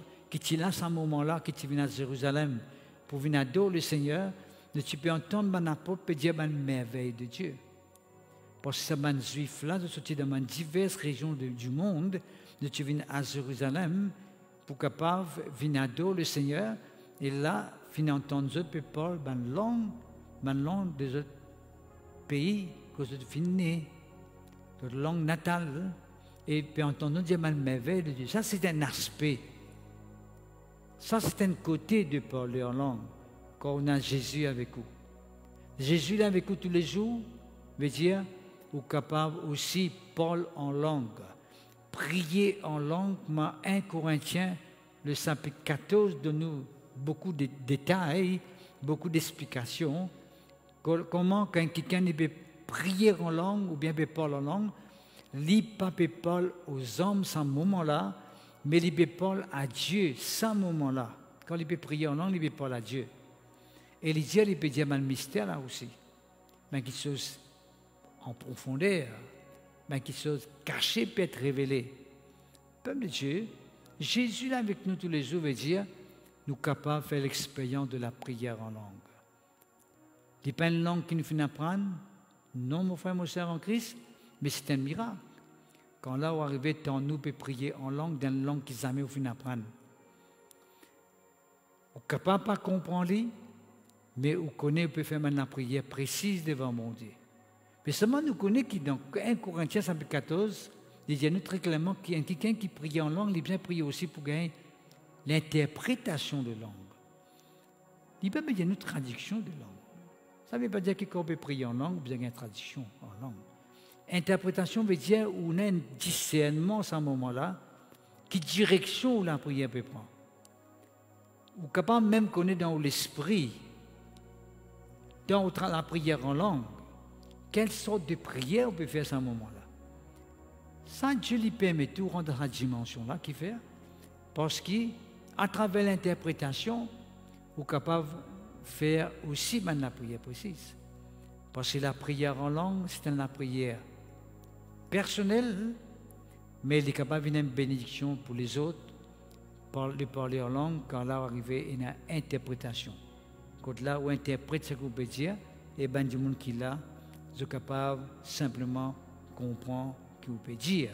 là à ce moment-là, qui viennent à Jérusalem pour venir adorer le Seigneur, tu peux entendre les apôtres et dire des merveilles de Dieu. Parce que ces Juifs-là sont sortis dans diverses régions du monde, tu viens à Jérusalem pour capable venir adorer le Seigneur, et là, venir entendre eux parler des langues des autres pays, que vous êtes nés, de langue natale, et puis entendre dire des merveilles de Dieu. Ça, c'est un aspect. Ça, c'est un côté de parler en langue, quand on a Jésus avec nous. Jésus là avec nous tous les jours, veut dire, ou capable aussi parler en langue. Prier en langue, mais 1 Corinthiens, le chapitre 14, donne-nous beaucoup de détails, beaucoup d'explications. Comment, quand quelqu'un peut prier en langue, ou bien peut parler en langue, il ne peut pas parler aux hommes à ce moment-là, mais il peut parler à Dieu à ce moment-là. Quand il peut prier en langue, il peut parler à Dieu. Et il peut dire le mystère là aussi. Mais quelque chose en profondeur, mais quelque chose caché peut être révélé. Peuple de Dieu, Jésus là avec nous tous les jours veut dire, nous sommes capables de faire l'expérience de la prière en langue. Ce n'est pas une langue qui nous fait apprendre, non mon frère, mon soeur en Christ, mais c'est un miracle. Quand là, on arrive, nous peut prier en langue, dans une langue qui jamais au fin apprendre. On n'est capable de pas comprendre, mais on connaît, on peut faire la prière précise devant mon Dieu. Mais seulement nous connaissons que dans 1 Corinthiens 14, il dit nous très clairement qu'il y a quelqu'un qui prie en langue, il bien prier aussi pour gagner l'interprétation de langue. Il peut dire une traduction de langue. Ça ne veut pas dire qu'on peut prier en langue, ou bien une traduction en langue. Interprétation veut dire qu'on a un discernement à ce moment-là, qui direction la prière peut prendre. Ou capable même qu'on est dans l'esprit, dans la prière en langue, quelle sorte de prière on peut faire à ce moment-là. Ça, Dieu lui permet tout rendre dans cette dimension-là qu'il fait, parce qu'à travers l'interprétation, on est capable de faire aussi la prière précise. Parce que la prière en langue, c'est une prière personnelle, mais elle est capable d'une bénédiction pour les autres, de parler en langue, quand là, on arrive à une interprétation. Quand là, on interprète ce qu'on peut dire, et bien, du monde qui là, sont capables simplement de comprendre ce qu'on peut dire.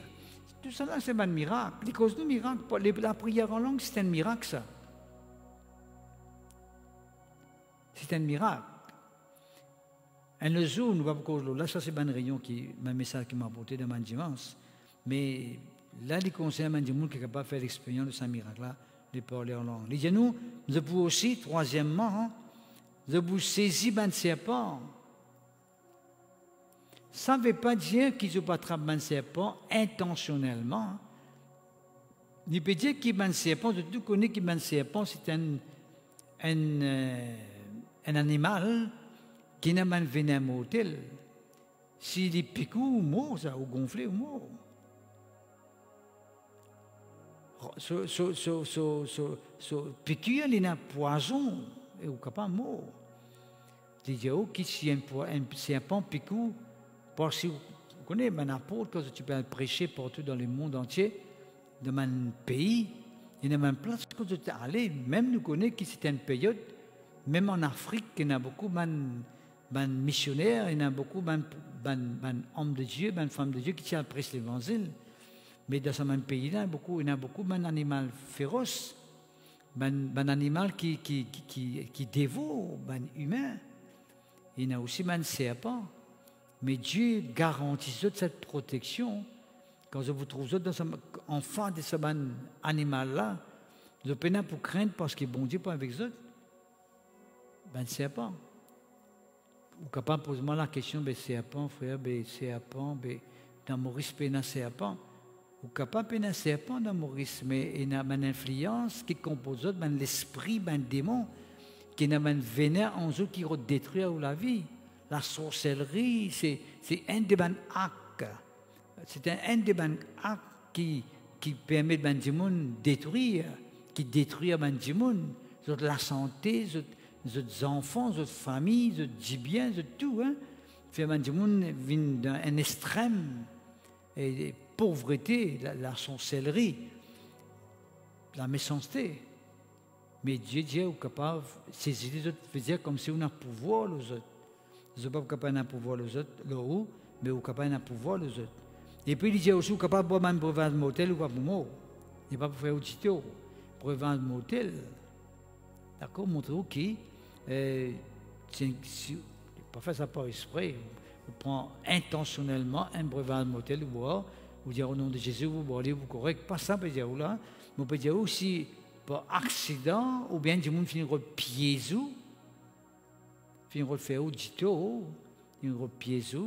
Tout ça, c'est un miracle. Les causes de miracle, la prière en langue, c'est un miracle, ça. C'est un miracle. Un jour, nous allons voir là, ça c'est une réunion un message qui m'a apporté dans mon dimanche. Mais là, il conseille à un monde qui est capable de faire l'expérience de ce miracle-là, de parler en langue. Il dit, nous pouvons aussi, troisièmement, nous pouvons saisir un serpent. Ça ne veut pas dire qu'ils n'ont pas attrapé un serpent intentionnellement. Il peut dire qu'il y a un serpent, tout connaît qu'il y a un serpent, c'est un animal qui n'a pas de venin mortel. S'il est piqué ou mort, ça, ou gonflé ou mort. Piqûre, il y a un poison, et ou capable mort. Il dit, que si un serpent piqué, parce que vous connaissez, un apôtre, quand tu peux prêcher partout dans le monde entier, dans un pays, il y a même place que tu es allé, même nous connaissons que c'est une période, même en Afrique, il y a beaucoup de missionnaires, il y a beaucoup d'hommes de Dieu, de femmes de Dieu qui prêchent l'évangile. Mais dans ce même pays-là, il y a beaucoup d'animaux féroces. un animal qui dévore un humain. Il y a aussi un serpent. Mais Dieu garantit cette protection. Quand vous trouvez enfant de ce animal-là, vous avez pour craindre parce que bon Dieu pas avec eux. Ben serpent. Ou capable de poser la question, ben serpent, frère, ben serpent, ben dans Maurice pena serpent. Ou capable pena serpent dans Maurice, mais il y a une influence qui compose l'esprit, un démon, qui a un vénère en eux qui détruit la vie. La sorcellerie, c'est un des actes. C'est un des actes qui permet de détruire, qui détruit la santé, les enfants, les familles, les biens, tout. Fait vient d'un extrême et pauvreté, la sorcellerie, la méchanceté. Mais Dieu est capable de saisir les autres, dire comme si on a pouvoir les autres. Nous ne sommes pas capables de pouvoir les autres, mais nous sommes capables de pouvoir les autres. Et puis, il dit aussi capable de boire un breuvage motel ou pas pour moi. Il n'est pas pour faire un tuto. Breuvage motel. D'accord, montrer qui. Si pas faire ça par esprit. Vous prenez intentionnellement un breuvage motel ou boire. Vous dire au nom de Jésus, vous boirez, vous correct. Pas ça, peut dire là. Mais on peut dire aussi par accident, ou bien du monde finit par piéger. Finit par faire un tuto. Il va piéger.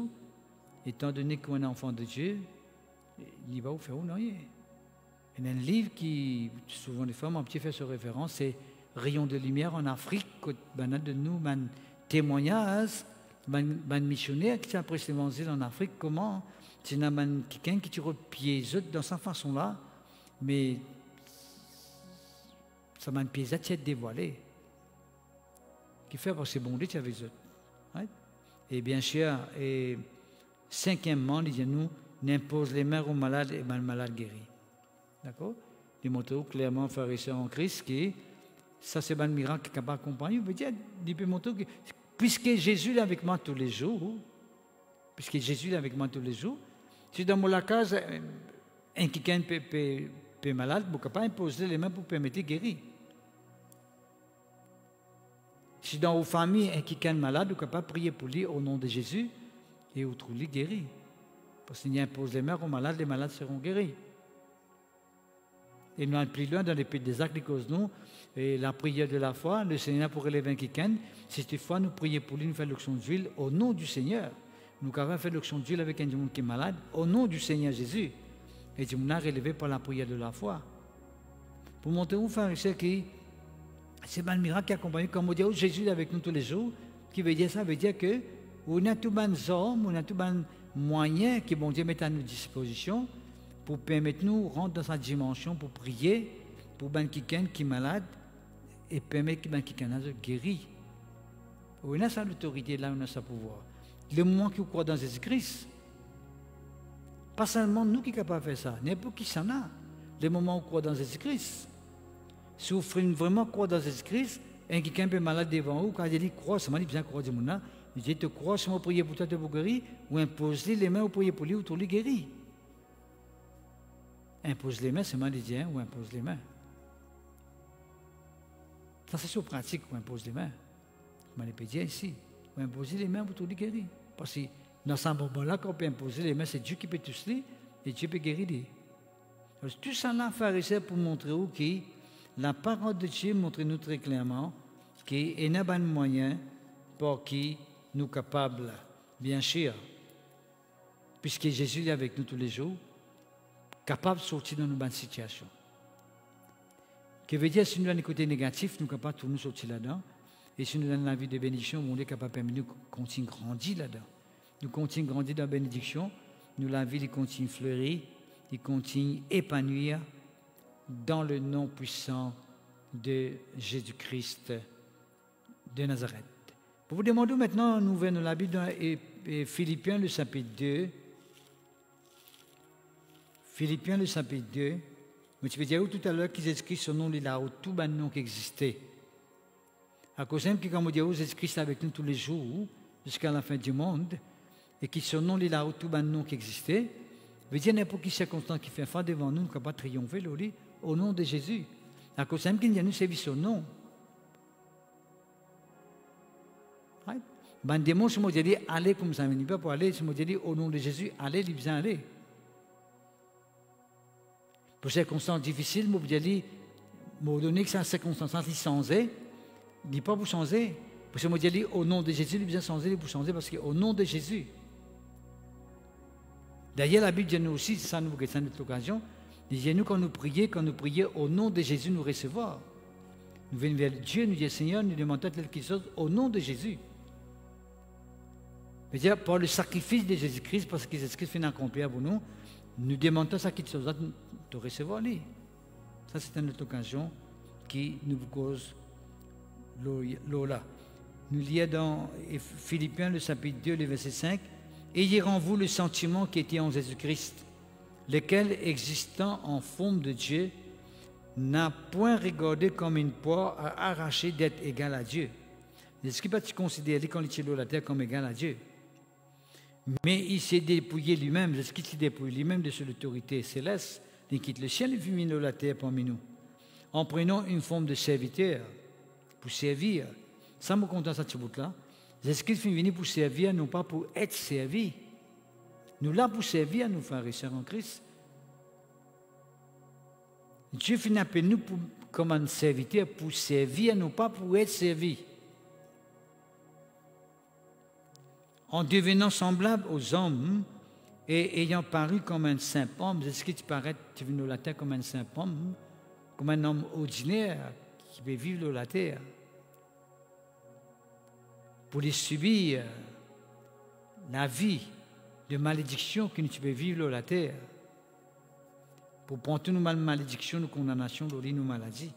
Étant donné qu'on est enfant de Dieu, il va vous faire un rien. Il y a un livre qui, souvent les femmes ont fait ce référence, c'est Rayon de lumière en Afrique, de nous, un témoignage, un missionnaire qui a prêché l'évangile en Afrique, comment c'est quelqu'un qui tire piège dans sa façon-là, mais ça m'a piège à être dévoilé. Qui fait parce que c'est bon Dieu avec eux. Right? Et bien sûr, et cinquièmement, nous n'impose les mains aux malades et le malade guéri. D'accord? Il montre clairement, frères et sœurs en Christ, que ça c'est un miracle qui n'a pas accompagné. Il peut montrer que puisque Jésus est avec moi tous les jours, si dans mon case, un quelqu'un peut malade, vous ne pouvez pas imposer les mains pour permettre de guérir. Si dans vos familles, un quelqu'un malade, vous ne pouvez pas prier pour lui au nom de Jésus et vous trouvez guéri. Parce qu'il impose les mains aux malades, les malades seront guéris. Et nous allons plus loin dans les pays des actes, cause nous, et la prière de la foi, le Seigneur pour élever quelqu'un, si cette fois nous prions pour lui, nous faisons l'onction d'huile au nom du Seigneur. Nous avons fait l'onction d'huile avec un monde qui est malade, au nom du Seigneur Jésus. Et nous avons relevé par la prière de la foi. Pour montrer aux frères et sœurs que c'est un miracle qui accompagne, comme on dit, Jésus est avec nous tous les jours, qui veut dire ça, veut dire que on a tout les hommes, on a tout les moyens que bon Dieu met à notre disposition pour permettre nous de rentrer dans sa dimension, pour prier pour quelqu'un qui est malade et permettre que quelqu'un soit guéri. On a sa autorité là, on a sa pouvoir. Le moment que vous croyez dans Jésus-Christ, pas seulement nous qui sommes capables de faire ça, n'importe qui s'en a. Le moment où vous croyez dans Jésus-Christ, si vous vraiment croire dans Jésus-Christ, et quelqu'un est malade devant vous, quand il dit crois, c'est mal, il vient croire du monde là. Il dit te crois, si on prie pour toi, tu vas guérir, ou impose les mains, ou prier pour lui, ou tu le guéris. Impose les mains, c'est mal, il dit, ou impose les mains. Ça, c'est sur pratique, ou impose les mains. Je peux dire ici, ou imposer les mains, pour tu le guérir. Parce que dans ce moment-là, quand on peut imposer les mains, c'est Dieu qui peut tous les, et Dieu peut guérir. Alors, tout ça là, frères et sœurs, pour montrer où qui la parole de Dieu montre-nous très clairement qu'il y a un moyen pour qui nous capables, bien sûr, puisque Jésus est avec nous tous les jours, capable de sortir dans une bonne situation. Ce qui veut dire, si nous avons un côté négatif, nous sommes capables de nous sortir là-dedans. Et si nous avons la vie de bénédiction, on est capable de permettre nous continuer à grandir là-dedans. Nous continuons à grandir dans la bénédiction, nous la vie continue à fleurir, il continue à épanouir dans le nom puissant de Jésus-Christ de Nazareth. Pour vous demander maintenant, nous venons la Bible dans Philippiens le chapitre 2. Philippiens le chapitre 2. Mais tu veux dire tout à l'heure qu'ils écrivent ce nom là où tout le nom qui existait. À cause même que comme on dit, Jésus-Christ avec nous tous les jours jusqu'à la fin du monde et qui ce nom là où tout le nom qui existait, veut dire n'importe quelle circonstance qui fait face devant nous, nous ne pouvons pas triompher au nom de Jésus. À cause de qu'il y a nous service au nom. Ben démon, si moi je dis allez comme ça, mais il pas pour aller. Si moi je dis au nom de Jésus, allez, il vient aller. Pour ces circonstances difficiles, moi je dis, moi donné que ces circonstances ils changer, il dit pas pour changer. Parce que moi je dis au nom de Jésus, il vient changer, pour changer parce qu'au nom de Jésus. D'ailleurs, la Bible dit nous aussi, ça nous c'est notre occasion. Dit nous quand nous prions au nom de Jésus, nous recevoir. Nous venons vers Dieu, nous disons Seigneur, nous demandons quelque chose au nom de Jésus. C'est-à-dire, par le sacrifice de Jésus-Christ, parce que Jésus-Christ fait accomplir pour nous, nous demandons ça quelque chose de recevoir. Ça, c'est une autre occasion qui nous cause là. Nous lisons dans Philippiens, le chapitre 2, le verset 5. Ayez en vous le sentiment qui était en Jésus-Christ, lequel, existant en forme de Dieu, n'a point regardé comme une proie à arracher d'être égal à Dieu. Est-ce qu'il peut se considérer quand il est sur la terre comme égal à Dieu? Mais il s'est dépouillé lui-même. Est-ce qu'il s'est dépouillé lui-même de son autorité céleste? Il quitte le ciel et vit sur la terre parmi nous, en prenant une forme de serviteur pour servir. Ça me contente cette bout-là. Jésus-Christ est venu pour servir, non pas pour être servi. Nous là pour servir, nous frères et sœurs en Christ. Dieu finit appelé nous comme un serviteur pour servir, non pas pour être servi. En devenant semblable aux hommes et ayant paru comme un saint homme, Jésus-Christ paraît venu sur la terre comme un saint homme, comme un homme ordinaire qui peut vivre sur la terre. Pour les subir la vie de malédiction que nous pouvons vivre sur la terre, pour prendre toutes nos malédictions, nos condamnations, nos maladies.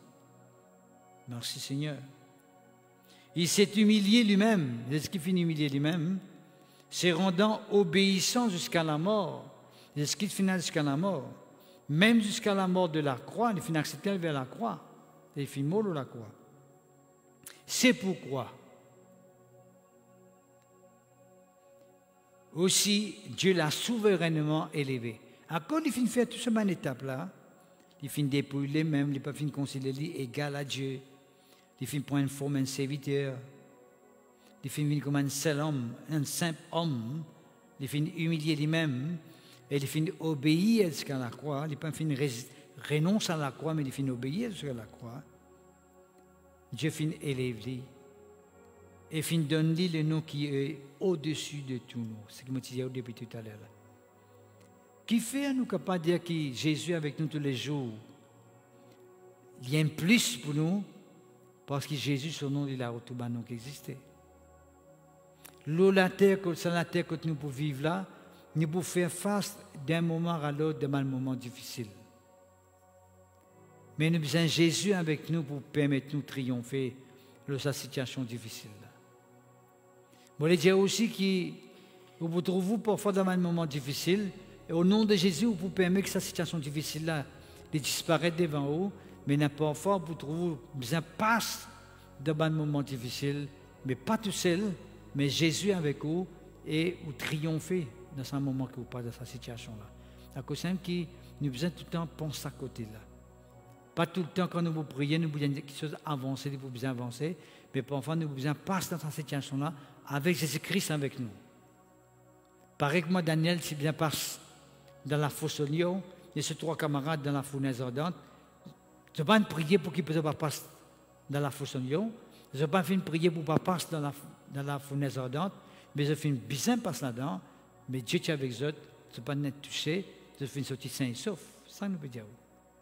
Merci Seigneur. Il s'est humilié lui-même, est-ce qu'il finit humilié lui-même, se rendant obéissant jusqu'à la mort, est-ce qu'il finit jusqu'à la mort, même jusqu'à la mort de la croix, il finit accepté vers la croix, et il finit mort sur la croix. C'est pourquoi aussi, Dieu l'a souverainement élevé. À cause il finit faire toute cette bonne étape-là, il finit dépouiller même, il ne finit considérer égal à Dieu, il finit prendre une forme de serviteur, il finit venir comme un seul homme, un simple homme, il finit humilier lui-même, et il finit obéir jusqu'à la croix, il ne finit renoncer à la croix, mais il finit obéir jusqu'à la croix. Dieu finit élever et finit donner le nom qui est au-dessus de tout nous. C'est ce que je disais depuis tout à l'heure. Qui fait nous capable de dire que Jésus est avec nous tous les jours? Il y a un plus pour nous, parce que Jésus, son nom, il a tout le nom qui existait. L'eau, la terre, que nous pouvons vivre là, nous pouvons faire face d'un moment à l'autre, d'un moment difficile. Mais nous avons Jésus avec nous pour permettre nous de triompher de sa situation difficile. Je voulais dire aussi que vous vous trouvez parfois dans un moment difficile, et au nom de Jésus, vous pouvez permettre que cette situation difficile-là disparaisse devant vous, mais parfois vous trouvez besoin de passer dans un moment difficile, mais pas tout seul, mais Jésus avec vous, et vous triomphez dans ce moment que vous passez dans cette situation-là. À cause de ça, nous besoin tout le temps penser à côté-là. Pas tout le temps quand nous vous prions, nous besoin de quelque chose avancer, nous besoin avancer, mais parfois nous besoin passer dans cette situation-là avec Jésus-Christ avec nous. Pareil que moi, Daniel, si bien passe dans la fosse au lion, et ces trois camarades dans la fournaise ardente, je ne vais pas prier pour qu'ils ne puissent pas passer dans la fosse au lion, je ne vais pas prier pour qu'ils ne passent pas dans la fournaise ardente, mais je fais bien passer là-dedans, mais Dieu est avec eux, je ne vais pas être touché, je fais une sortie sain et sauf. Ça nous peut dire.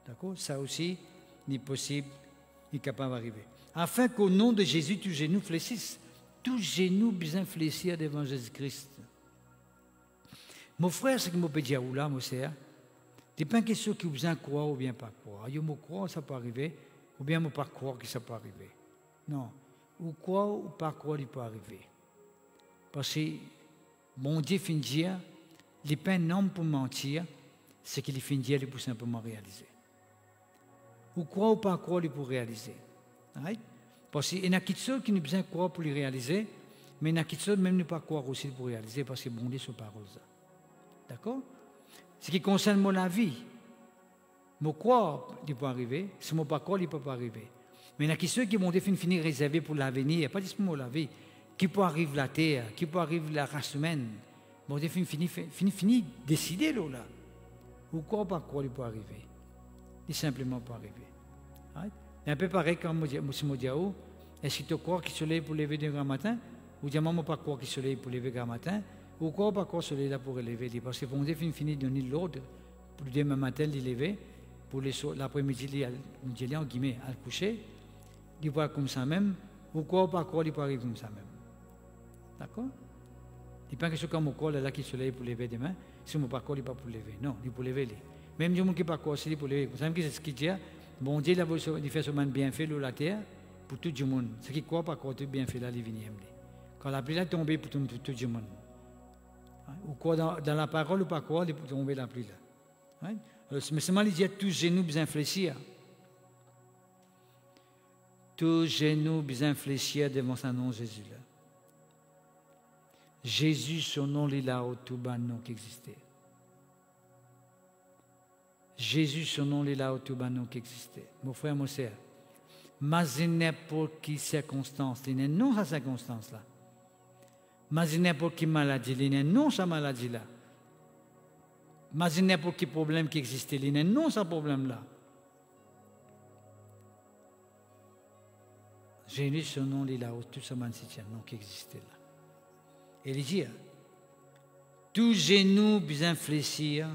D'accord? Ça aussi, n'est possible, n'est capable d'arriver. Afin qu'au nom de Jésus, tous genoux fléchissent. Tous genoux bien fléchir devant Jésus-Christ. Mon frère, ce que je peux dire là, mon frère, ce n'est pas une question qui vous en croire ou bien pas croire. Je me croire, ça peut arriver, ou bien je ne pas croire que ça peut arriver. Non. Ou croire ou pas croire, il peut arriver. Parce que mon Dieu finit de dire, il n'est pas un homme pour mentir, c'est qu'il finit de dire, il peut simplement réaliser. Ou croire ou pas croire, il peut réaliser. Right? Parce qu'il y a quelque chose qui nous besoin de croire pour le réaliser, mais il y a quelque chose même ne pas croire aussi pour réaliser, parce que bon Dieu, ce parole. D'accord? Ce qui concerne mon avis, Je crois qu'il peut arriver. Si je ne pas croire, il ne peut pas arriver. Mais il y a ceux qui vont finir réservés pour l'avenir, pas juste pour la vie. Qui peut arriver la terre, qui peut arriver la race humaine. Bon, fini décider là. Ou quoi pas quoi il peut arriver. Il simplement pas arriver. Right? C'est un peu pareil comme M. Modiao. Est-ce que tu crois qu'il se lève pour lever d'un grand matin? Ou dis moi pas croire qu'il se lève pour lever grand matin? Ou quoi pas croire qu'il se lève là pour lever? Parce que bon Dieu finit de donner l'ordre pour demain matin il lever, pour l'après-midi il en guillemets à coucher. Il va comme ça même. Ou quoi pas croire il peut arriver comme ça même. D'accord? Il pense que ce comme au là qui se lève pour lever demain, si on pas croire il pas pour lever. Non, il pour lever. Même Dieu qui pas croire c'est pour lever. Vous savez que c'est ce qu'il dit. Bon Dieu il fait seulement bien fait la terre pour tout le monde. Ce qui croit pas croire tout bien fait là il vient. Quand la pluie est tombée pour tout le monde. Ou quoi dans la parole ou pas croire il peut tomber la pluie là. Alors mais seulement il dit tous genoux bien fléchir. Tous genoux bien fléchir devant son nom Jésus là. Jésus, son nom, il a tout bas nom qui existait. Jésus, son nom, il a tout bas nom qui existait. Mon frère, mon sœur, mais n'importe quelle circonstance, il n'est non sa circonstance là. Mais n'importe quelle maladie, il n'est non sa maladie là. Mais n'importe quel problème qui existait, il n'est non sa problème là. Jésus, son nom, il a tout ça nom qui existait là. Et il dit, tous genoux bien fléchir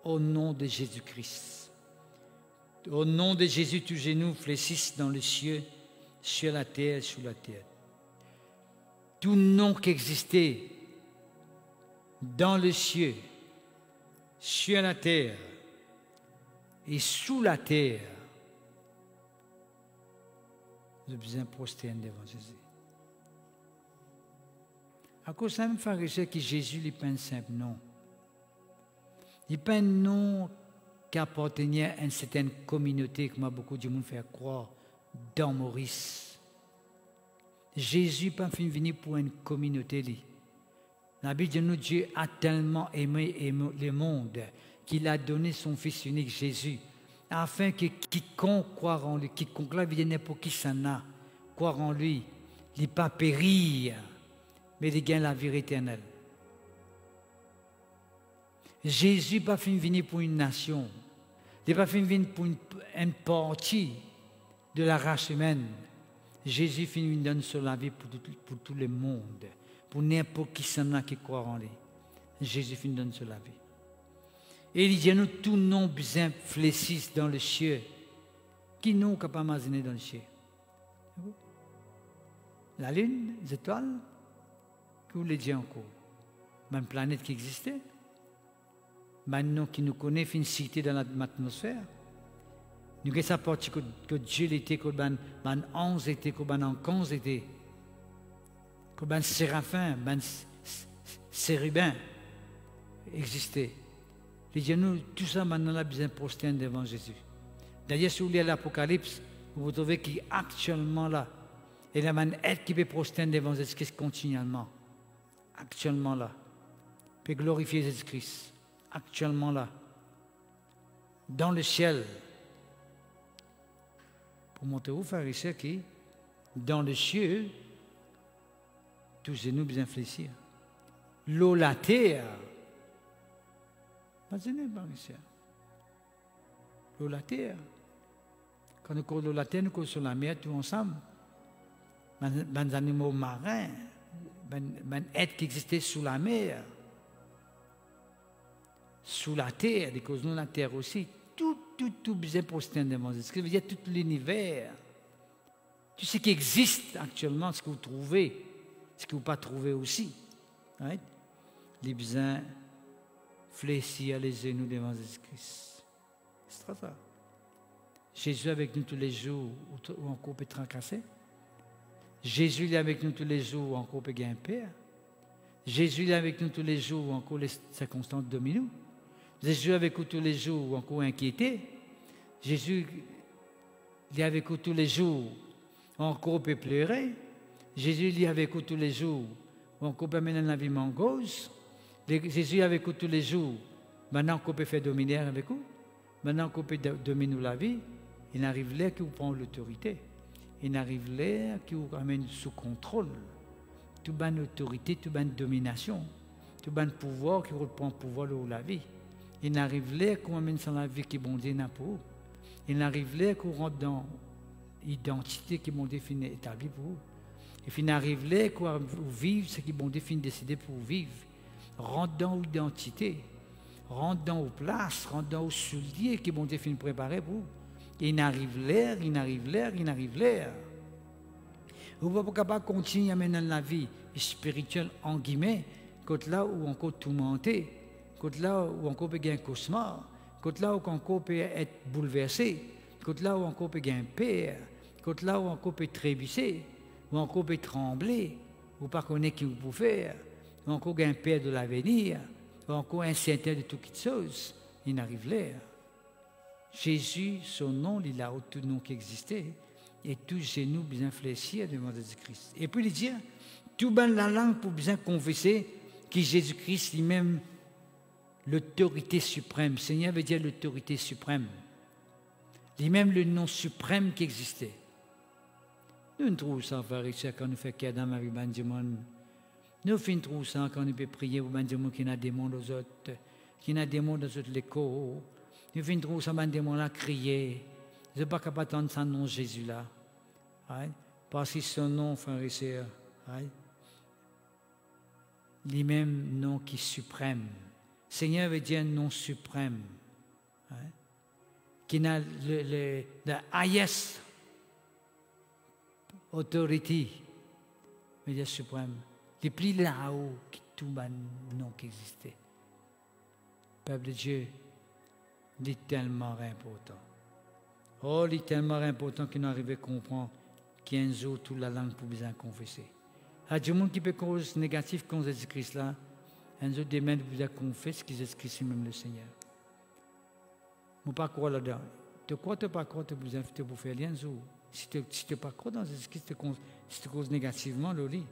au nom de Jésus-Christ. Au nom de Jésus, tous genoux fléchissent dans les cieux, sur la terre et sous la terre. Tout nom qui existait dans les cieux, sur la terre et sous la terre, le bien prosterne devant Jésus. À cause de ça, il faut que Jésus n'est pas un simple nom. Il n'est pas un nom qui appartenait à une certaine communauté, comme beaucoup de monde fait croire, dans Maurice. Jésus n'est pas venu pour une communauté. La Bible dit nous, Dieu a tellement aimé le monde qu'il a donné son Fils unique, Jésus, afin que quiconque croire en lui, quiconque la vie n'importe qui s'en a, croire en lui, il n'est pas périr, mais il gagne la vie éternelle. Jésus n'est pas venu pour une nation. Il n'est pas venu pour une partie de la race humaine. Jésus est venu donner sur la vie pour tout le monde. Pour n'importe qui s'en a qui croit en lui. Jésus est venu donner sur la vie. Et il dit à nous, tout nom bien fléchissent dans le ciel. Qui nous capable d'imaginer dans le ciel? La lune, les étoiles, que vous les dites encore? Une planète qui existait? Maintenant qui nous connaît, une cité dans l'atmosphère. Nous avons sa partie que Dieu était, que les anges étaient, que les anges étaient, que les séraphins, les chérubins existaient. Nous, tout ça maintenant là besoin de prosterner devant Jésus. D'ailleurs, si vous lisez l'Apocalypse, vous trouvez qu'actuellement là, il y a un être qui peut prosterner devant Jésus-Christ continuellement. Actuellement là. Peut glorifier Jésus-Christ. Actuellement là. Dans le ciel. Pour montrer aux pharisiens qui, dans le ciel, tous genoux bien fléchir. L'eau, la terre. Imaginez, pharisiens. L'eau, la terre. Quand nous courons l'eau, la terre, nous courons sur la mer, tous ensemble. Les animaux marins, les êtres qui existaient sous la mer, sous la terre, des causes non la terre aussi, tout bien posté devant Jésus. Ce qui veut dire tout l'univers, tout ce qui existe actuellement, ce que vous trouvez, ce que vous ne pas trouvé aussi. Right? Les besoins fléchis à les genoux devant Jésus-Christ. C'est ça. Jésus avec nous tous les jours où on peut tracasser. Jésus est avec nous tous les jours où encore peut gagner un père. Jésus est avec nous tous les jours où encore les circonstances dominent nous. Jésus est avec nous tous les jours où encore inquiété. Jésus est avec nous tous les jours où encore peut pleurer. Jésus est avec nous tous les jours où encore peut mener la vie mangeuse. Jésus est avec nous tous les jours Maintenant qu'on peut faire dominer avec vous, maintenant qu'on peut dominer la vie, il arrive là qui vous prend l'autorité. Il arrive là qui vous ramène sous contrôle. Tout bonne autorité, tout bonne domination, tout bon pouvoir qui reprend le pouvoir de la vie. Il arrive là qu'on amène sur la vie qui est bon Dieu n'a pour vous. Il arrive là qu'on rentre dans l'identité qui est bon Dieu établie pour vous. Et puis il arrive là qu'on vive ce qui est bon Dieu décidé pour vous vivre. Rentre dans l'identité, rentre dans vos places, rentre dans vos souliers qui est bon Dieu préparé pour vous. Et il arrive l'air, il arrive l'air, il arrive l'air. Vous ne pouvez pas capable de continuer à mener la vie spirituelle, en guillemets, quand là où on peut tourmenter, quand là où on peut gagner un cauchemar, quand là où on peut être bouleversé, quand là où on peut gagner peur, quand là où on peut trébucher, où on peut trembler, ou pas connaître qui vous pouvez faire, où on peut gagner peur de l'avenir, où on peut incertain de toutes choses, il arrive l'air. Jésus, son nom, il a tout nom qui existait, et tout genou bien fléchir devant Jésus-Christ. Et puis il dit, tout ben la langue pour bien confesser que Jésus-Christ lui-même, l'autorité suprême. Seigneur veut dire l'autorité suprême. Lui-même le nom suprême qui existait. Nous trouvons ça, frère et sœurs, quand nous faisons Kadam avec Benjamin. Nous trouvons ça quand nous pouvons prier pour Benjamin qui a des mondes aux autres, qui a des mondes aux autres l'écho. Nous trouvons ça, Benjamin là, crier. Je ne suis pas capable d'entendre son nom Jésus là. Right? Parce que son nom, frère et sœurs, right? Lui-même nom qui est suprême. Seigneur veut dire un nom suprême. Right? Qui a le highest authority, veut dire suprême. Le plus là-haut que tout le nom qui existait. Peuple de Dieu, il est tellement important. Oh, il est tellement important qu'il n'arrive à comprendre qu'il y a un jour toute la langue pour bien confesser. Il y a des gens qui peuvent cause négative contre Jésus-Christ là. Un jour, demain, vous avez confessé que Jésus-Christ est même le Seigneur. Je ne pas croire là-dedans. Tu crois, tu ne pas croire, tu peux faire rien un jour. Si tu ne pas croire dans Jésus-Christ, si tu causes négativement le lit.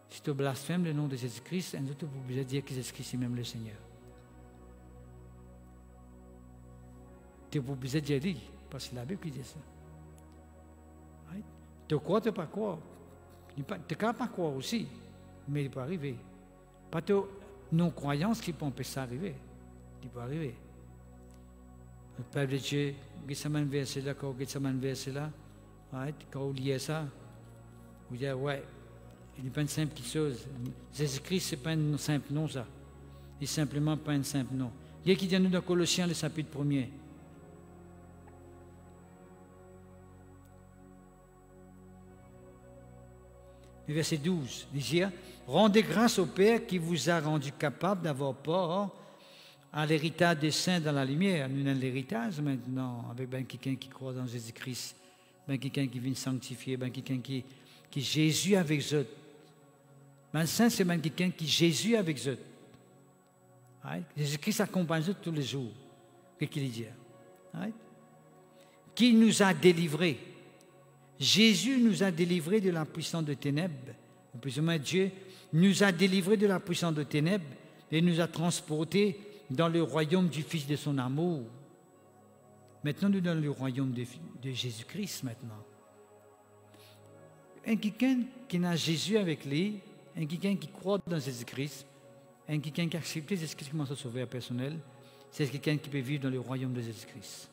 Si tu blasphèmes le nom de Jésus-Christ, un jour, tu peux dire que Jésus-Christ est même le Seigneur. Tu peux dire lui. Parce que c'est la Bible qui dit ça. Right? Tu crois, tu ne pas croire. Tu ne peux pas croire aussi, mais il peut arriver. Pas de non-croyance qui peut empêcher ça d'arriver. Il peut arriver. Le Père de Dieu, il y a un verset là, quand il y a un verset là, right? Quand vous lisez ça, vous dites, ouais, il n'est pas une simple chose. Jésus-Christ, ce n'est pas un simple nom, ça. Il n'est simplement pas un simple nom. Il y a qui dit nous dans Colossiens, le chapitre 1er. Le verset 12, il dit, rendez grâce au Père qui vous a rendu capable d'avoir part à l'héritage des saints dans la lumière. Nous avons l'héritage maintenant avec quelqu'un qui croit dans Jésus-Christ, quelqu'un qui vient sanctifier, quelqu'un qui Jésus avec eux. Le saint, c'est quelqu'un qui Jésus avec eux. Right? Jésus-Christ accompagne eux tous les jours. Qu'est-ce qu'il dit? Right? Qui nous a délivrés. Jésus nous a délivrés de la puissance de ténèbres. Ou plus ou moins Dieu nous a délivrés de la puissance de ténèbres et nous a transportés dans le royaume du Fils de son amour. Maintenant, nous sommes dans le royaume de Jésus-Christ maintenant. Un quelqu'un qui a Jésus avec lui, un quelqu'un qui croit dans Jésus-Christ, un quelqu'un qui a accepté Jésus-Christ comme son sauveur personnel, c'est quelqu'un qui peut vivre dans le royaume de Jésus-Christ.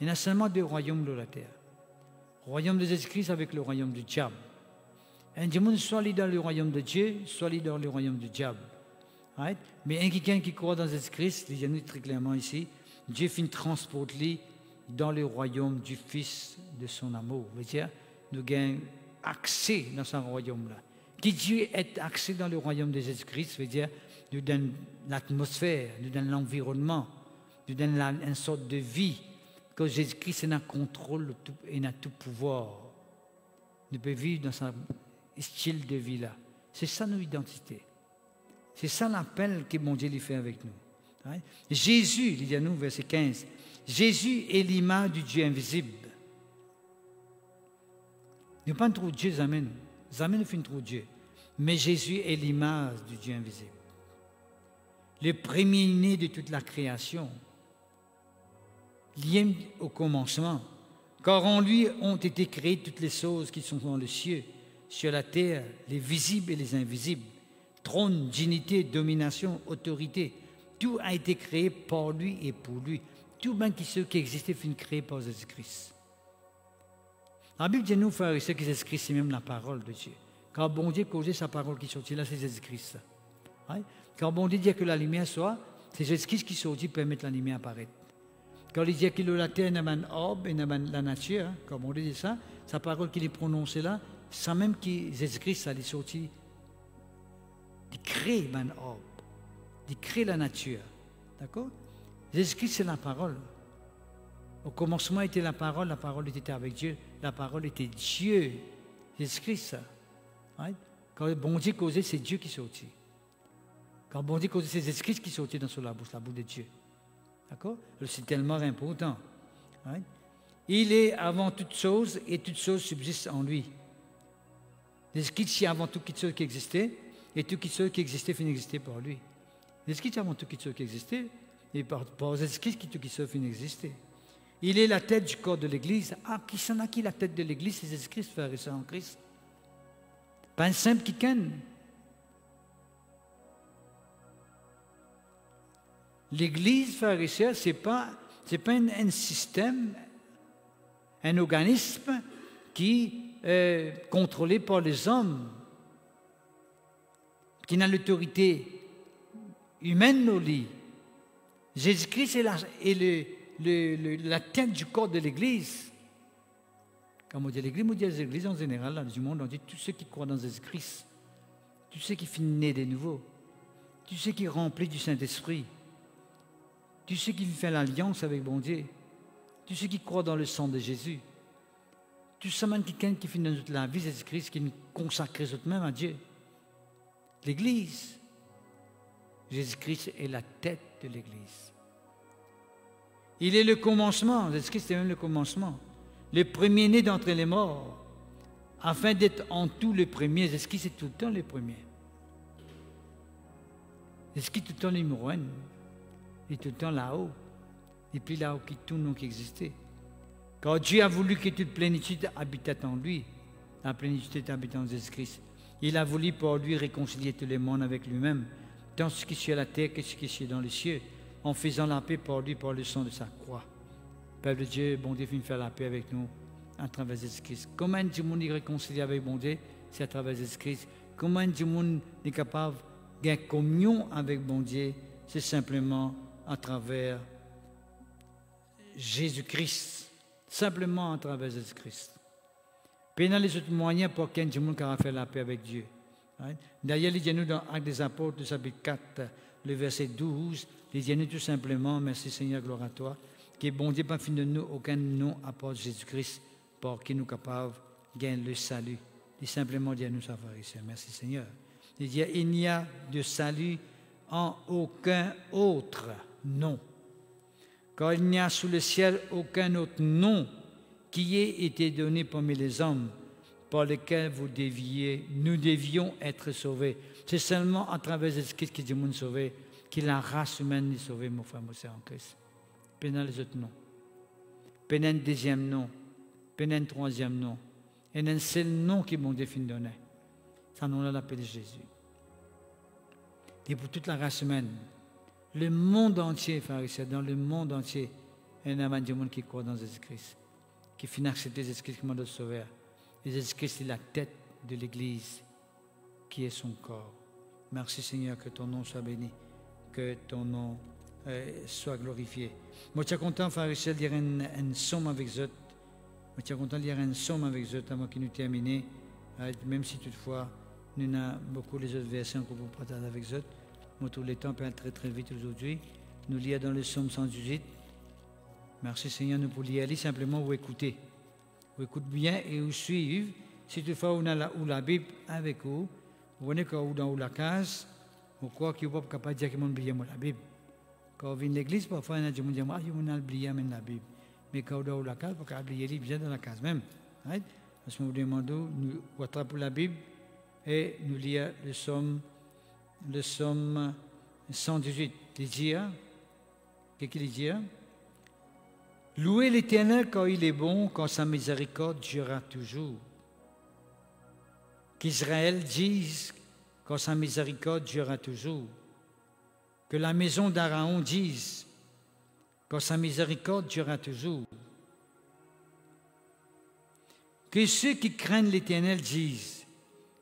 Il y a seulement deux royaumes de la terre. Le royaume de Jésus-Christ avec le royaume du diable. Un démon soit dans le royaume de Dieu, soit dans le royaume du diable. Right? Mais un quelqu'un qui croit dans Jésus-Christ, il dit très clairement ici, Dieu finit transporter dans le royaume du Fils de son amour. C'est-à-dire, nous avons accès dans ce royaume-là. Qui Dieu est accès dans le royaume de Jésus-Christ, veut dire, nous donne l'atmosphère, nous donne l'environnement, nous donne une sorte de vie. Que Jésus-Christ est en contrôle et a tout pouvoir. Nous pouvons vivre dans ce style de vie-là. C'est ça notre identité. C'est ça l'appel que mon Dieu lui fait avec nous. Right? Jésus, il dit à nous, verset 15, Jésus est l'image du Dieu invisible. Nous ne pas trop Dieu, jamais nous. Jamais nous faisons trop Dieu. Mais Jésus est l'image du Dieu invisible. le premier-né de toute la création, lié au commencement, car en lui ont été créées toutes les choses qui sont dans le ciel, sur la terre, les visibles et les invisibles, trône, dignité, domination, autorité, tout a été créé par lui et pour lui. Tout bien ce qui existait fut créé par Jésus-Christ. La Bible dit nous, frères et sœurs, que Jésus-Christ, c'est même la parole de Dieu. Quand bon Dieu causait sa parole qui sortit là, c'est Jésus-Christ. Ouais? Quand bon Dieu dit que la lumière soit, c'est Jésus-Christ qui sortit pour permettre la lumière apparaître. Quand il dit que la terre n'a pas d'arbre et n'a pas la nature, hein, comme on dit ça, sa parole qu'il est prononcée là, sans même que Jésus-Christ allait sortir, de créer un arbre, de créer la nature. D'accord? Jésus-Christ, c'est la parole. Au commencement était la parole était avec Dieu, la parole était Dieu. Jésus-Christ, ça. Right? Quand bon Dieu causait, c'est Dieu qui sortit. Quand bon Dieu causait, c'est Jésus-Christ qui sortit dans la bouche de Dieu. D'accord? C'est tellement important. Right? Il est avant toute chose et toute chose subsiste en lui. Jésus-Christ, c'est avant tout quelque chose qui existait et tout quelque chose qui existait finit d'exister par lui. Jésus-Christ, c'est avant tout quelque chose qui existait et par Jésus-Christ, tout quelque chose finit d'exister. Il est la tête du corps de l'Église. Ah, qui s'en a qui la tête de l'Église? C'est Jésus-Christ, frère et sœurs en Christ. Pas un simple qui ken. L'Église, frères et sœurs, c'est pas un système, un organisme qui est contrôlé par les hommes, qui n'a l'autorité humaine au lit. Jésus-Christ est la tête du corps de l'Église. Quand on dit l'Église, on dit les églises en général, là, du monde, on dit tous ceux qui croient dans Jésus-Christ, tous ceux qui finissent nés de nouveau, tous ceux qui remplissent du Saint-Esprit, tous ceux qui font l'alliance avec bon Dieu, tous ceux qui croient dans le sang de Jésus, tous ceux qui finissent dans toute la vie de Jésus-Christ, qui nous consacrent eux-mêmes à Dieu. L'Église, Jésus-Christ est la tête de l'Église. Il est le commencement, Jésus-Christ est même le commencement, le premier-né d'entre les morts, afin d'être en tout le premier. Jésus-Christ est tout le temps le premier. Jésus-Christ est tout le temps le numéro 1. Il est tout le temps là-haut. Et puis là-haut, tout le monde qui existait. Quand Dieu a voulu que toute plénitude habitait en lui, la plénitude habitait en Jésus-Christ, il a voulu pour lui réconcilier tous les mondes avec lui-même, tant ce qui est sur la terre que ce qui est dans les cieux, en faisant la paix pour lui par le sang de sa croix. Père de Dieu, bon Dieu, viens faire la paix avec nous à travers Jésus-Christ. Comment du monde est réconcilié avec bon Dieu? C'est à travers Jésus-Christ. Comment du monde est capable de communion avec bon Dieu? C'est simplement à travers Jésus-Christ. Simplement à travers Jésus-Christ. Puis il y a les autres moyens pour qu'un monde qui a fait la paix avec Dieu. D'ailleurs, il dit nous dans Actes des Apôtres, le chapitre 4, le verset 12, il dit nous tout simplement, merci Seigneur, gloire à toi, que bon Dieu n'a pas fait de nous aucun nom à part Jésus-Christ, pour qu'il nous capable de gagner le salut. Il simplement dit à nous savoir ici. Merci Seigneur. Il dit il n'y a de salut en aucun autre nom. Car il n'y a sous le ciel aucun autre nom qui ait été donné parmi les hommes par lequel nous devions être sauvés. C'est seulement à travers Jésus-Christ que Dieu nous sauvé, que la race humaine est sauvée, mon frère, mon sœur en Christ. Pendant les autres noms. Pendant un deuxième nom. Pendant un troisième nom. Et un seul nom qui mon Dieu fin donné. Ça nous l'a appelé Jésus. Et pour toute la race humaine, le monde entier, frère et sœur, dans le monde entier, il y a des gens qui croient dans Jésus-Christ, qui finissent accepter Jésus-Christ comme notre sauveur. Et Jésus-Christ est la tête de l'Église, qui est son corps. Merci Seigneur, que ton nom soit béni, que ton nom soit glorifié. Moi, je suis content, frère et sœur, de lire un psaume avec eux. Je suis content de lire un psaume avec eux, avant qu'il nous termine, même si toutefois, nous avons beaucoup les autres versets qu'on peut partager avec eux. Moi, tous les temps passent très très vite aujourd'hui. Nous lisons dans le psaume 118. Merci Seigneur, nous pouvons lire simplement ou écouter. Vous écoutez bien et vous suivez. Si toutefois vous avez la Bible avec vous, vous venez quand vous dans la case, vous croyez que vous n'êtes pas capable de dire que vous oubliez la Bible. Quand vous venez à l'église, parfois il y a des gens qui disent que vous avez oublié la Bible. Mais quand vous dans la case, vous pouvez oublier les bien dans la case même. Right? Parce que nous demandons, nous attrapons la Bible et nous lisons le psaume 118, il dit, qu'est-ce qu'il dit? Louez l'Éternel quand il est bon, quand sa miséricorde durera toujours. Qu'Israël dise quand sa miséricorde durera toujours. Que la maison d'Aaron dise quand sa miséricorde durera toujours. Que ceux qui craignent l'Éternel disent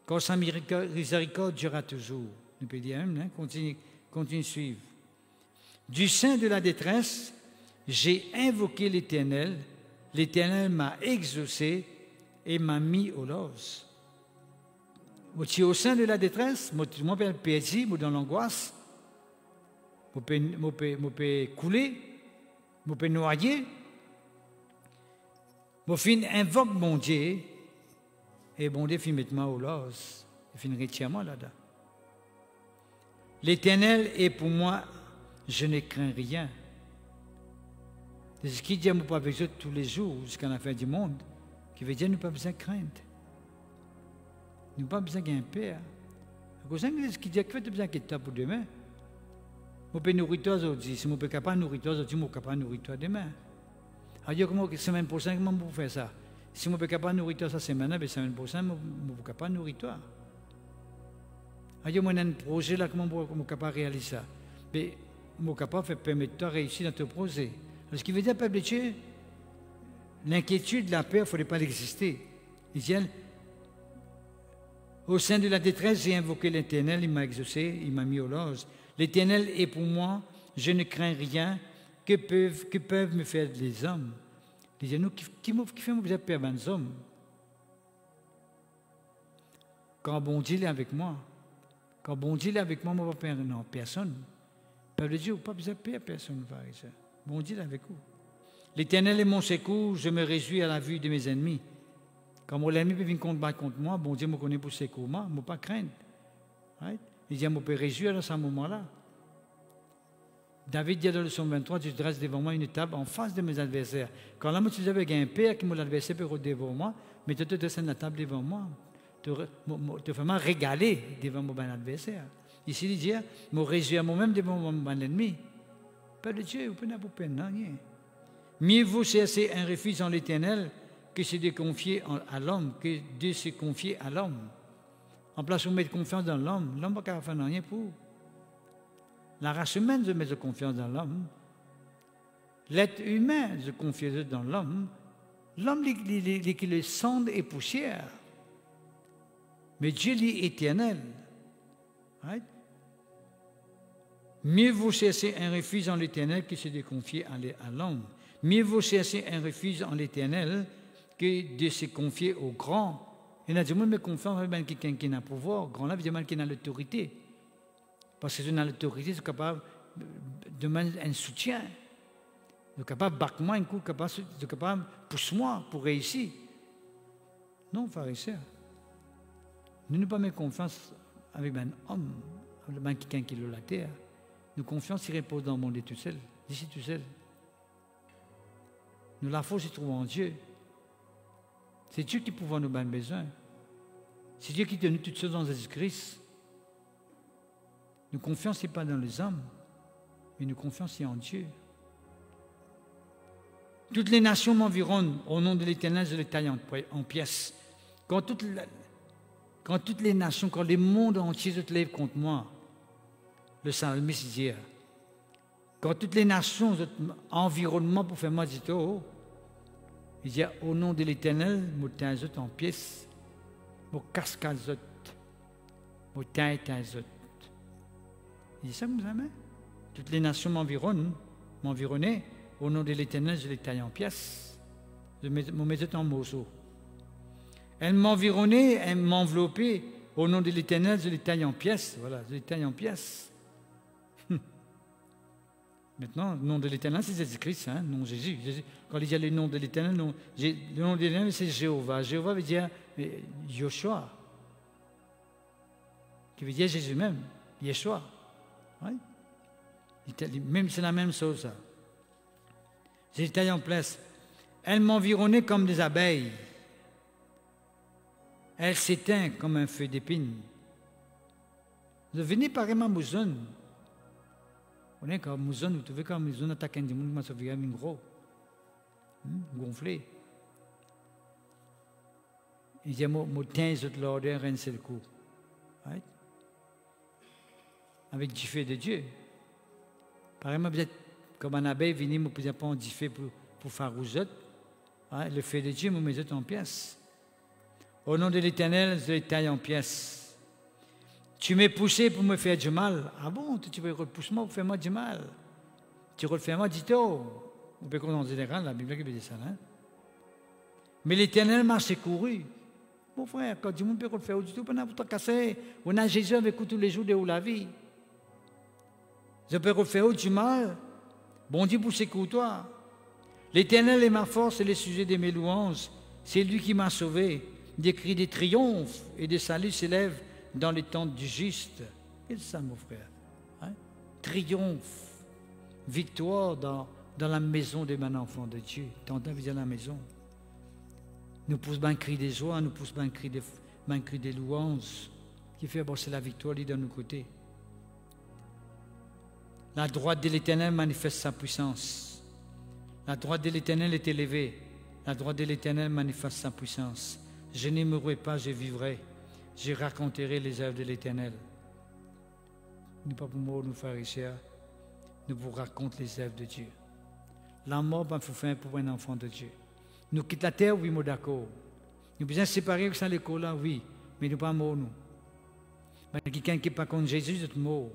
quand sa miséricorde durera toujours. Nous pouvons dire, hein? Continue suivre. Du sein de la détresse, j'ai invoqué l'Éternel. L'Éternel m'a exaucé et m'a mis au los. Au sein de la détresse, moi je peux perdu, moi dans l'angoisse, je peux couler, je peux noyer. Je invoque mon Dieu et mon Dieu met moi au los. Je retire moi là-dedans. L'Éternel est pour moi, je ne crains rien. C'est ce qui dit à nous pas besoin tous les jours jusqu'à la fin du monde, qui veut dire nous pas besoin de craindre. Nous n'avons pas besoin d'un père. C'est ce qui dit que tu as besoin de toi pour demain. Je peux nourrir toi aujourd'hui. Si je peux capable de nourrir toi aujourd'hui, je peux capable de nourrir toi demain. Alors, comment semaine prochaine, comment vous faire ça? Si je peux capable de nourrir toi cette semaine, la semaine prochaine, je peux capable de nourrir toi. Alors, moi, j'ai un projet là, comment je suis capable de réaliser ça? Mais je suis capable de permettre toi de réussir dans ton projet. Ce qui veut dire, peuple de Dieu, l'inquiétude, la peur, il ne faudrait pas l'exister. Il dit, au sein de la détresse, j'ai invoqué l'Éternel, il m'a exaucé, il m'a mis au loge. L'Éternel est pour moi, je ne crains rien. Que peuvent me faire les hommes? Il dit, nous, qui fait vous avez peur des hommes? Quand bon Dieu est avec moi, je ne vais pas peur non, personne. Peuple de Dieu, vous n'avez pas besoin de peur personne. Bon Dieu est avec vous. L'Éternel est mon secours, je me réjouis à la vue de mes ennemis. Quand mon ennemi peut venir combattre contre moi, bon Dieu me connaît pour secours, moi, je ne peux pas craindre. Right? Il dit, je peux réjouir dans ce moment-là. David dit dans le psaume 23, tu dresses devant moi une table en face de mes adversaires. Quand là, moi, tu dis avec un père qui mon adversaire peut devant moi, mais tu te dresses la table devant moi. Tu te fais vraiment régaler devant mon adversaire. Ici, il dit, je me réjouis moi-même devant mon ennemi. Père de Dieu, vous pouvez pas peine, rien. Mieux vaut chercher un refuge en l'Éternel que de confier à l'homme, que de se confier à l'homme. En place où mettre confiance dans l'homme, l'homme ne va pas faire rien pour. La race humaine se met de confiance dans l'homme. L'être humain se confie dans l'homme. L'homme qui le sonde et poussière. Mais Dieu est éternel. Right? Mieux vaut chercher un refuge en l'Éternel que de confier à l'homme. Mieux vaut chercher un refuge en l'Éternel que de se confier au grand. Il y a des gens qui me confient en quelqu'un qui a le pouvoir, grand là, évidemment, qui a l'autorité. Parce que si on a l'autorité, c'est capable de demander un soutien. C'est capable de battre moi un coup, c'est capable de pousser moi pour réussir. Non, pharisien. Nous ne pas mettre confiance avec un homme, avec quelqu'un qui est sur la terre. Nous confiance, il repose dans le monde tout seul, d'ici tout seul. Nous la force se trouve en Dieu. C'est Dieu qui pourvoit nos besoins. C'est Dieu qui donne toutes choses dans Jésus-Christ. Nous confiance n'est pas dans les hommes, mais nous confiance en Dieu. Toutes les nations m'environnent, au nom de l'Éternel, je les taille en pièces. Quand toutes les nations, quand les mondes entiers se lèvent contre moi, le psalmiste dit, quand toutes les nations environnement pour faire moi du tout, il dit, au nom de l'Éternel, je taille en pièces, je cascade, je taille. Il dit ça, vous savez? Toutes les nations m'environnaient. Au nom de l'Éternel, je les taille en pièces. Je me mets en morceaux. Elles m'environnaient, elles m'enveloppaient. Au nom de l'Éternel, je les taille en pièces. Voilà, je les taille en pièces. Maintenant, le nom de l'Éternel, c'est Jésus-Christ, hein, non Jésus. Quand il dit le nom de l'Éternel, le nom de l'Éternel, c'est Jéhovah. Jéhovah veut dire Yoshua, qui veut dire Jésus même, Yeshua. Oui. Même c'est la même chose. Ça. J'étais en place. Elles m'environnaient comme des abeilles. Elles s'éteignent comme un feu d'épine. Je venais par ma besoin. On est comme nous, vous trouvez comme nous attaquons des gens qui sont vraiment gros, gonflés. Il dit, moi, 15 autres l'ordre, un seul coup. Right? Avec du feu de Dieu. Par exemple, vous êtes comme un abeille, venez, vous ne pas du feu pour faire aux autres. Right? Le feu de Dieu, vous mettez en pièces. Au nom de l'Éternel, je les taille en pièces. Tu m'es poussé pour me faire du mal. Ah bon, tu veux repousser moi pour faire moi du mal. Tu refais moi du tort. Vous pouvez comprendre en général, la Bible qui dit ça. Hein? Mais l'Éternel m'a secouru. Mon frère, quand du monde peut le faire du tout, pendant que casser, on a Jésus avec vous tous les jours de la vie. Je peux le faire du mal. Bon Dieu pour secouer toi. L'Éternel est ma force et le sujet de mes louanges. C'est lui qui m'a sauvé. Des cris de triomphe et de salut s'élèvent dans les tentes du juste. Qu'est-ce que c'est ça, mon frère? Hein? Triomphe, victoire dans la maison de mon enfant de Dieu. T'entends viser la maison. Nous pousse un cri de joie, nous pousse un cri de louange, qui fait bon, c'est la victoire de nos côtés. La droite de l'Éternel manifeste sa puissance. La droite de l'Éternel est élevée. La droite de l'Éternel manifeste sa puissance. Je ne mourrai pas, je vivrai. Je raconterai les œuvres de l'Éternel. Nous pas pour mourir, nous pharisiens. Nous vous racontons les œuvres de Dieu. La mort, ben, faut faire pour un enfant de Dieu. Nous quittons la terre, oui, nous d'accord. Nous besoin de séparer sans l'école là, oui, mais nous pas morts, nous. Mais quelqu'un qui n'est pas contre Jésus, c'est mort.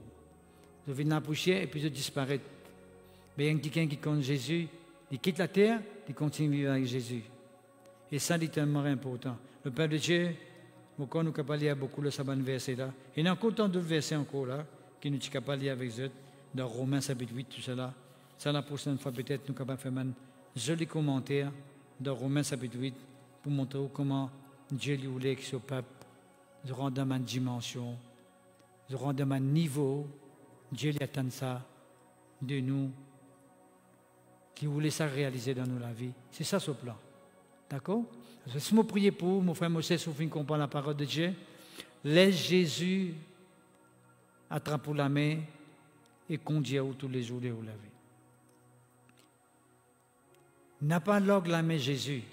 Je viens dans la poussière et puis je disparais. Mais il y a quelqu'un qui est contre Jésus, il quitte la terre, il continue à vivre avec Jésus. Et ça, c'est tellement important. Le Père de Dieu, pourquoi nous ne pouvons pas lire beaucoup le sabbat verset là. Il y a encore tant de versets encore là, qui nous ne pouvons pas lire avec eux, dans Romains chapitre 8, tout cela. Ça, la prochaine fois, peut-être, nous pouvons faire un joli commentaire dans Romains chapitre 8 pour montrer comment Dieu lui voulait que ce peuple se rende dans ma dimension, se rende dans mon niveau. Dieu lui attend ça de nous, qui voulait ça réaliser dans la vie. C'est ça ce plan. D'accord? Si je prie pour vous, mon frère Moshe, si vous comprenez la parole de Dieu, laisse Jésus attraper la main et conduire tous les jours de la vie. N'a pas l'orgue la main Jésus.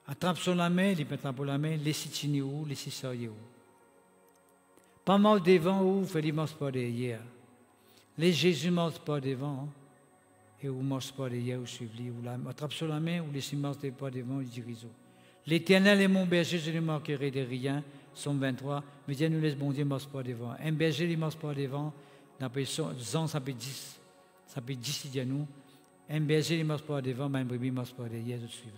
Attrape sur la main, il peut attraper la main, laisse tini où, laisse sortir où. Pas mal devant où, fait il marche pas derrière. Les Jésus marche pas devant, et où marche pas derrière, ou suivre, ou la attrape sur la main, ou laisse marche pas devant, il dirige. L'Éternel est mon berger, je ne manquerai de rien. Somme 23, mais Dieu nous laisse bon Dieu marche pas devant. Un berger, il marche pas devant, dans Jean, ça peut 10, il dit à nous. Un berger ne marche pas devant, mais un brebis ne marche pas derrière, nous suivons.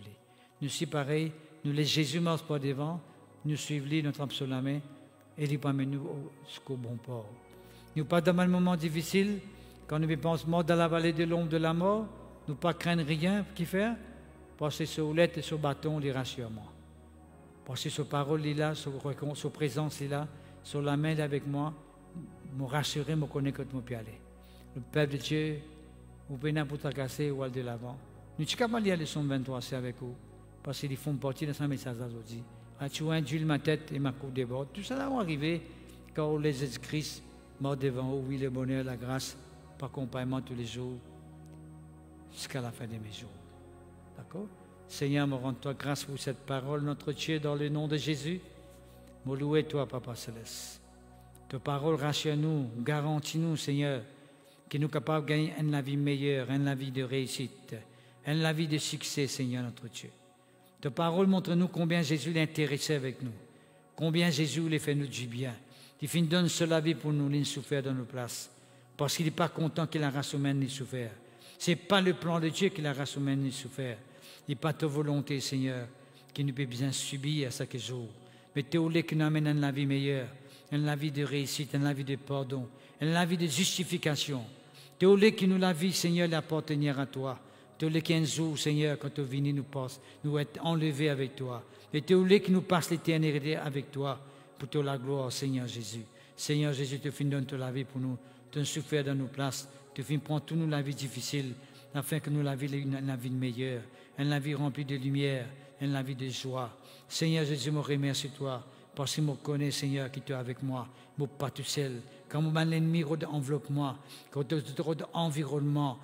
Nous sommes pareils, nous laissons Jésus ne marche pas devant, nous suivons, nous trampons sur la main, et il amène nous jusqu'au bon port. Nous pas dans un moment difficile, quand nous pensons mort dans la vallée de l'ombre de la mort, nous pas craindre rien qui faire, passer sur houlette et sur bâton, les rassure-moi. Passer sur parole là, sur présence là, sur la main avec moi, me rassurer, me connaître quand je peux aller. Le peuple de Dieu, vous pouvez n'importe quoi casser ou aller de l'avant. Nous sommes capables de lire le Somme 23, c'est avec vous. Parce qu'ils font partie de ce message aujourd'hui. Tu vois, d'huile ma tête et ma coupe déborde. Tout ça va arriver quand les Jésus-Christ mort devant vous, oui, le bonheur, la grâce, par accompagnement tous les jours, jusqu'à la fin de mes jours. D'accord? Seigneur, me rends-toi grâce pour cette parole, notre Dieu, dans le nom de Jésus. Me louer toi, Papa Céleste. Ta parole rassure-nous, garantis-nous, Seigneur, que nous sommes capables de gagner une vie meilleure, une vie de réussite, une vie de succès, Seigneur, notre Dieu. Ta parole montre-nous combien Jésus est intéressé avec nous, combien Jésus voulait faire nous du bien. Il finit donne cela vie pour nous, il souffert dans nos places, parce qu'il n'est pas content que la race humaine n'ait souffert. Ce n'est pas le plan de Dieu que la race humaine n'ait souffert. Il n'est pas ta volonté, Seigneur, qui nous peut bien subir à chaque jour. Mais tu voulais que nous amène une vie meilleure, une vie de réussite, une vie de pardon, une vie de justification. Tu voulais que nous la vie, Seigneur, l'appartenir à toi. Tu voulais qu'un jour, Seigneur, quand tu viens nous passe, nous être enlevés avec toi. Et tu voulais que nous passe l'éternité avec toi pour te la gloire, Seigneur Jésus. Seigneur Jésus, tu finis donner la vie pour nous, tu souffert dans nos places, tu finis prendre toute nous la vie difficile, afin que nous la vie une vie meilleure, une vie remplie de lumière, une vie de joie. Seigneur Jésus, je me remercie toi, parce que je me connais, Seigneur, qui tu es avec moi, je ne suis pas tout seul. Quand l'ennemi enveloppe-moi, quand environne-moi,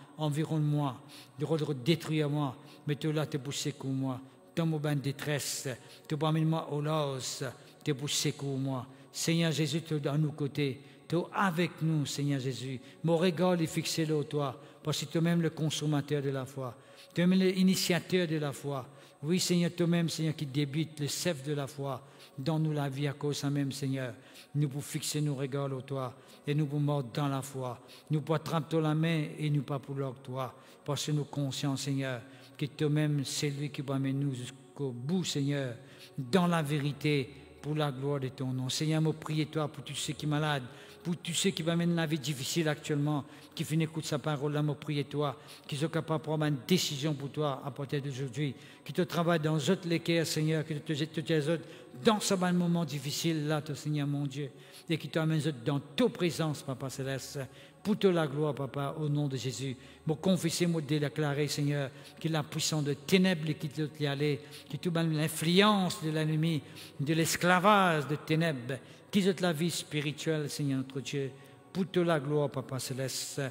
de détruire moi, mais tu là, tu pousses pour moi. Dans mon détresse, tu amènes-moi au los, tu pousses pour moi. Seigneur Jésus, tu es à nos côtés. Tu es avec nous, Seigneur Jésus. Mon regard est fixé là, toi, parce que tu es même le consommateur de la foi. Tu es même l'initiateur de la foi. Oui, Seigneur, toi-même, Seigneur, qui débite le sève de la foi. Donne-nous la vie à cause de même, Seigneur. Nous pour fixer nos regards au toi et nous pour mordre dans la foi. Nous pour attraper la main et nous pas pour l'ordre toi. Parce que nous conscients, Seigneur, que toi-même, c'est lui qui va amener nous jusqu'au bout, Seigneur, dans la vérité, pour la gloire de ton nom. Seigneur, me prie toi pour tous ceux qui sont malades, pour tous ceux qui amènent la vie difficile actuellement, qui finissent écouter sa parole, là, me prie toi, qui sont capables de prendre une décision pour toi à partir d'aujourd'hui, qui te travaillent dans autres l'équerre, Seigneur, qui te dans ce moment difficile, là, Seigneur mon Dieu, et qui t'amènent dans ta présence, Papa Céleste, pour te la gloire, Papa, au nom de Jésus. Me confesser, me déclarer, Seigneur, que la puissance de ténèbres qui te y allait, qui te donne l'influence de l'ennemi, de l'esclavage de ténèbres, qui est la vie spirituelle, Seigneur notre Dieu, pour te la gloire, Papa Céleste,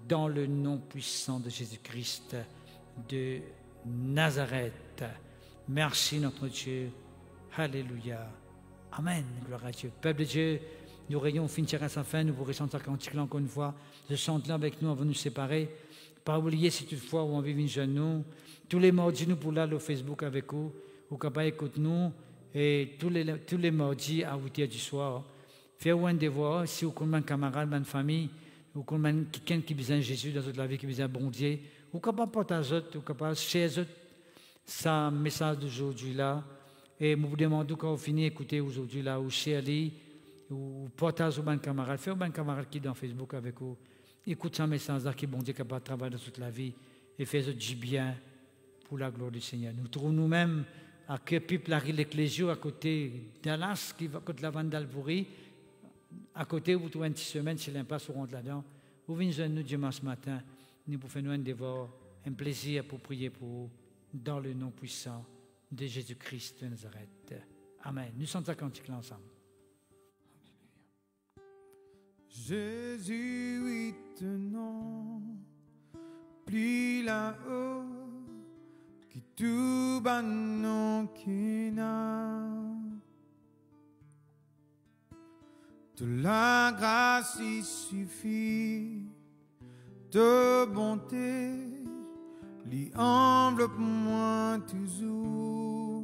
dans le nom puissant de Jésus-Christ de Nazareth. Merci, notre Dieu. Alléluia. Amen. Gloire à Dieu. Peuple de Dieu, nous rayons finir à sa fin, nous vous ressentons cantique encore une fois. Je chante là avec nous avant de nous séparer. Pas oublier si toutefois où on vit une jeune nous. Tous les mardis, nous pour là, le Facebook avec vous. Vous capable écouter nous. Et tous les mardis à 8h du soir. Faire un devoir, si vous connaissez un camarade, une famille, vous connaissez quelqu'un qui besoin de Jésus dans votre vie, qui besoin de bon Dieu, vous capable partager, vous capable share ce message d'aujourd'hui là. Et je vous demande quand vous finissez d'écouter aujourd'hui là, ou share ou partage avec un camarade, faites un camarade qui est dans Facebook avec vous. Écoute ce message-là qui est bon Dieu capable de travailler dans toute la vie et faites du bien pour la gloire du Seigneur. Nous trouvons nous-mêmes à Kepiple, à l'Ecclésio, à côté d'Alas, qui va à côté de la Vente d'Alvoury, à côté où vous trouvez une petite semaine, si l'impasse rentre là-dedans. Vous venez nous dimanche matin, nous pouvons faire nous un devoir, un plaisir pour prier pour vous, dans le nom puissant de Jésus-Christ de Nazareth. Amen. Nous sommes à cantique là ensemble. Jésus, oui, tenant, plie là-haut, qui tout bannon qui n'a. De la grâce il suffit, de bonté, l'y enveloppe moi toujours.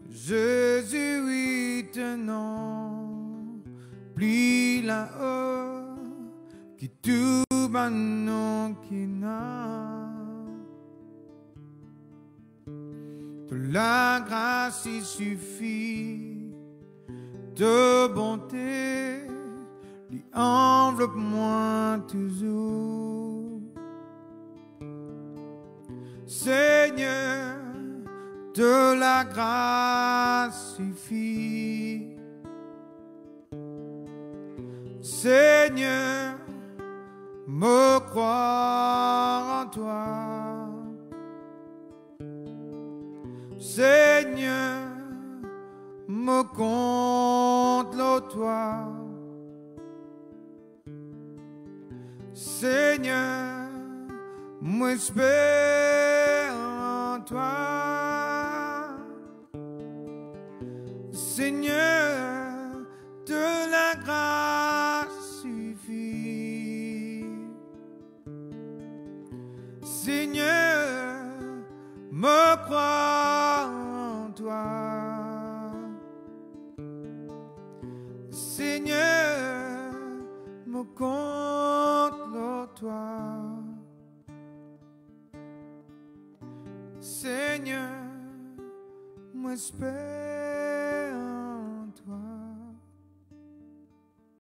Jésus, oui, tenant, plie là-haut, qui tout bannon qui n'a. De la grâce il suffit, de bonté, lui enveloppe moi toujours. Seigneur, de la grâce suffit. Seigneur, me croire en toi. Seigneur, me compte le toi. Seigneur, m'espère en toi. Seigneur, de la grâce suffit. Seigneur, me croire en toi. Seigneur, me compte le toi. Seigneur, m'espère.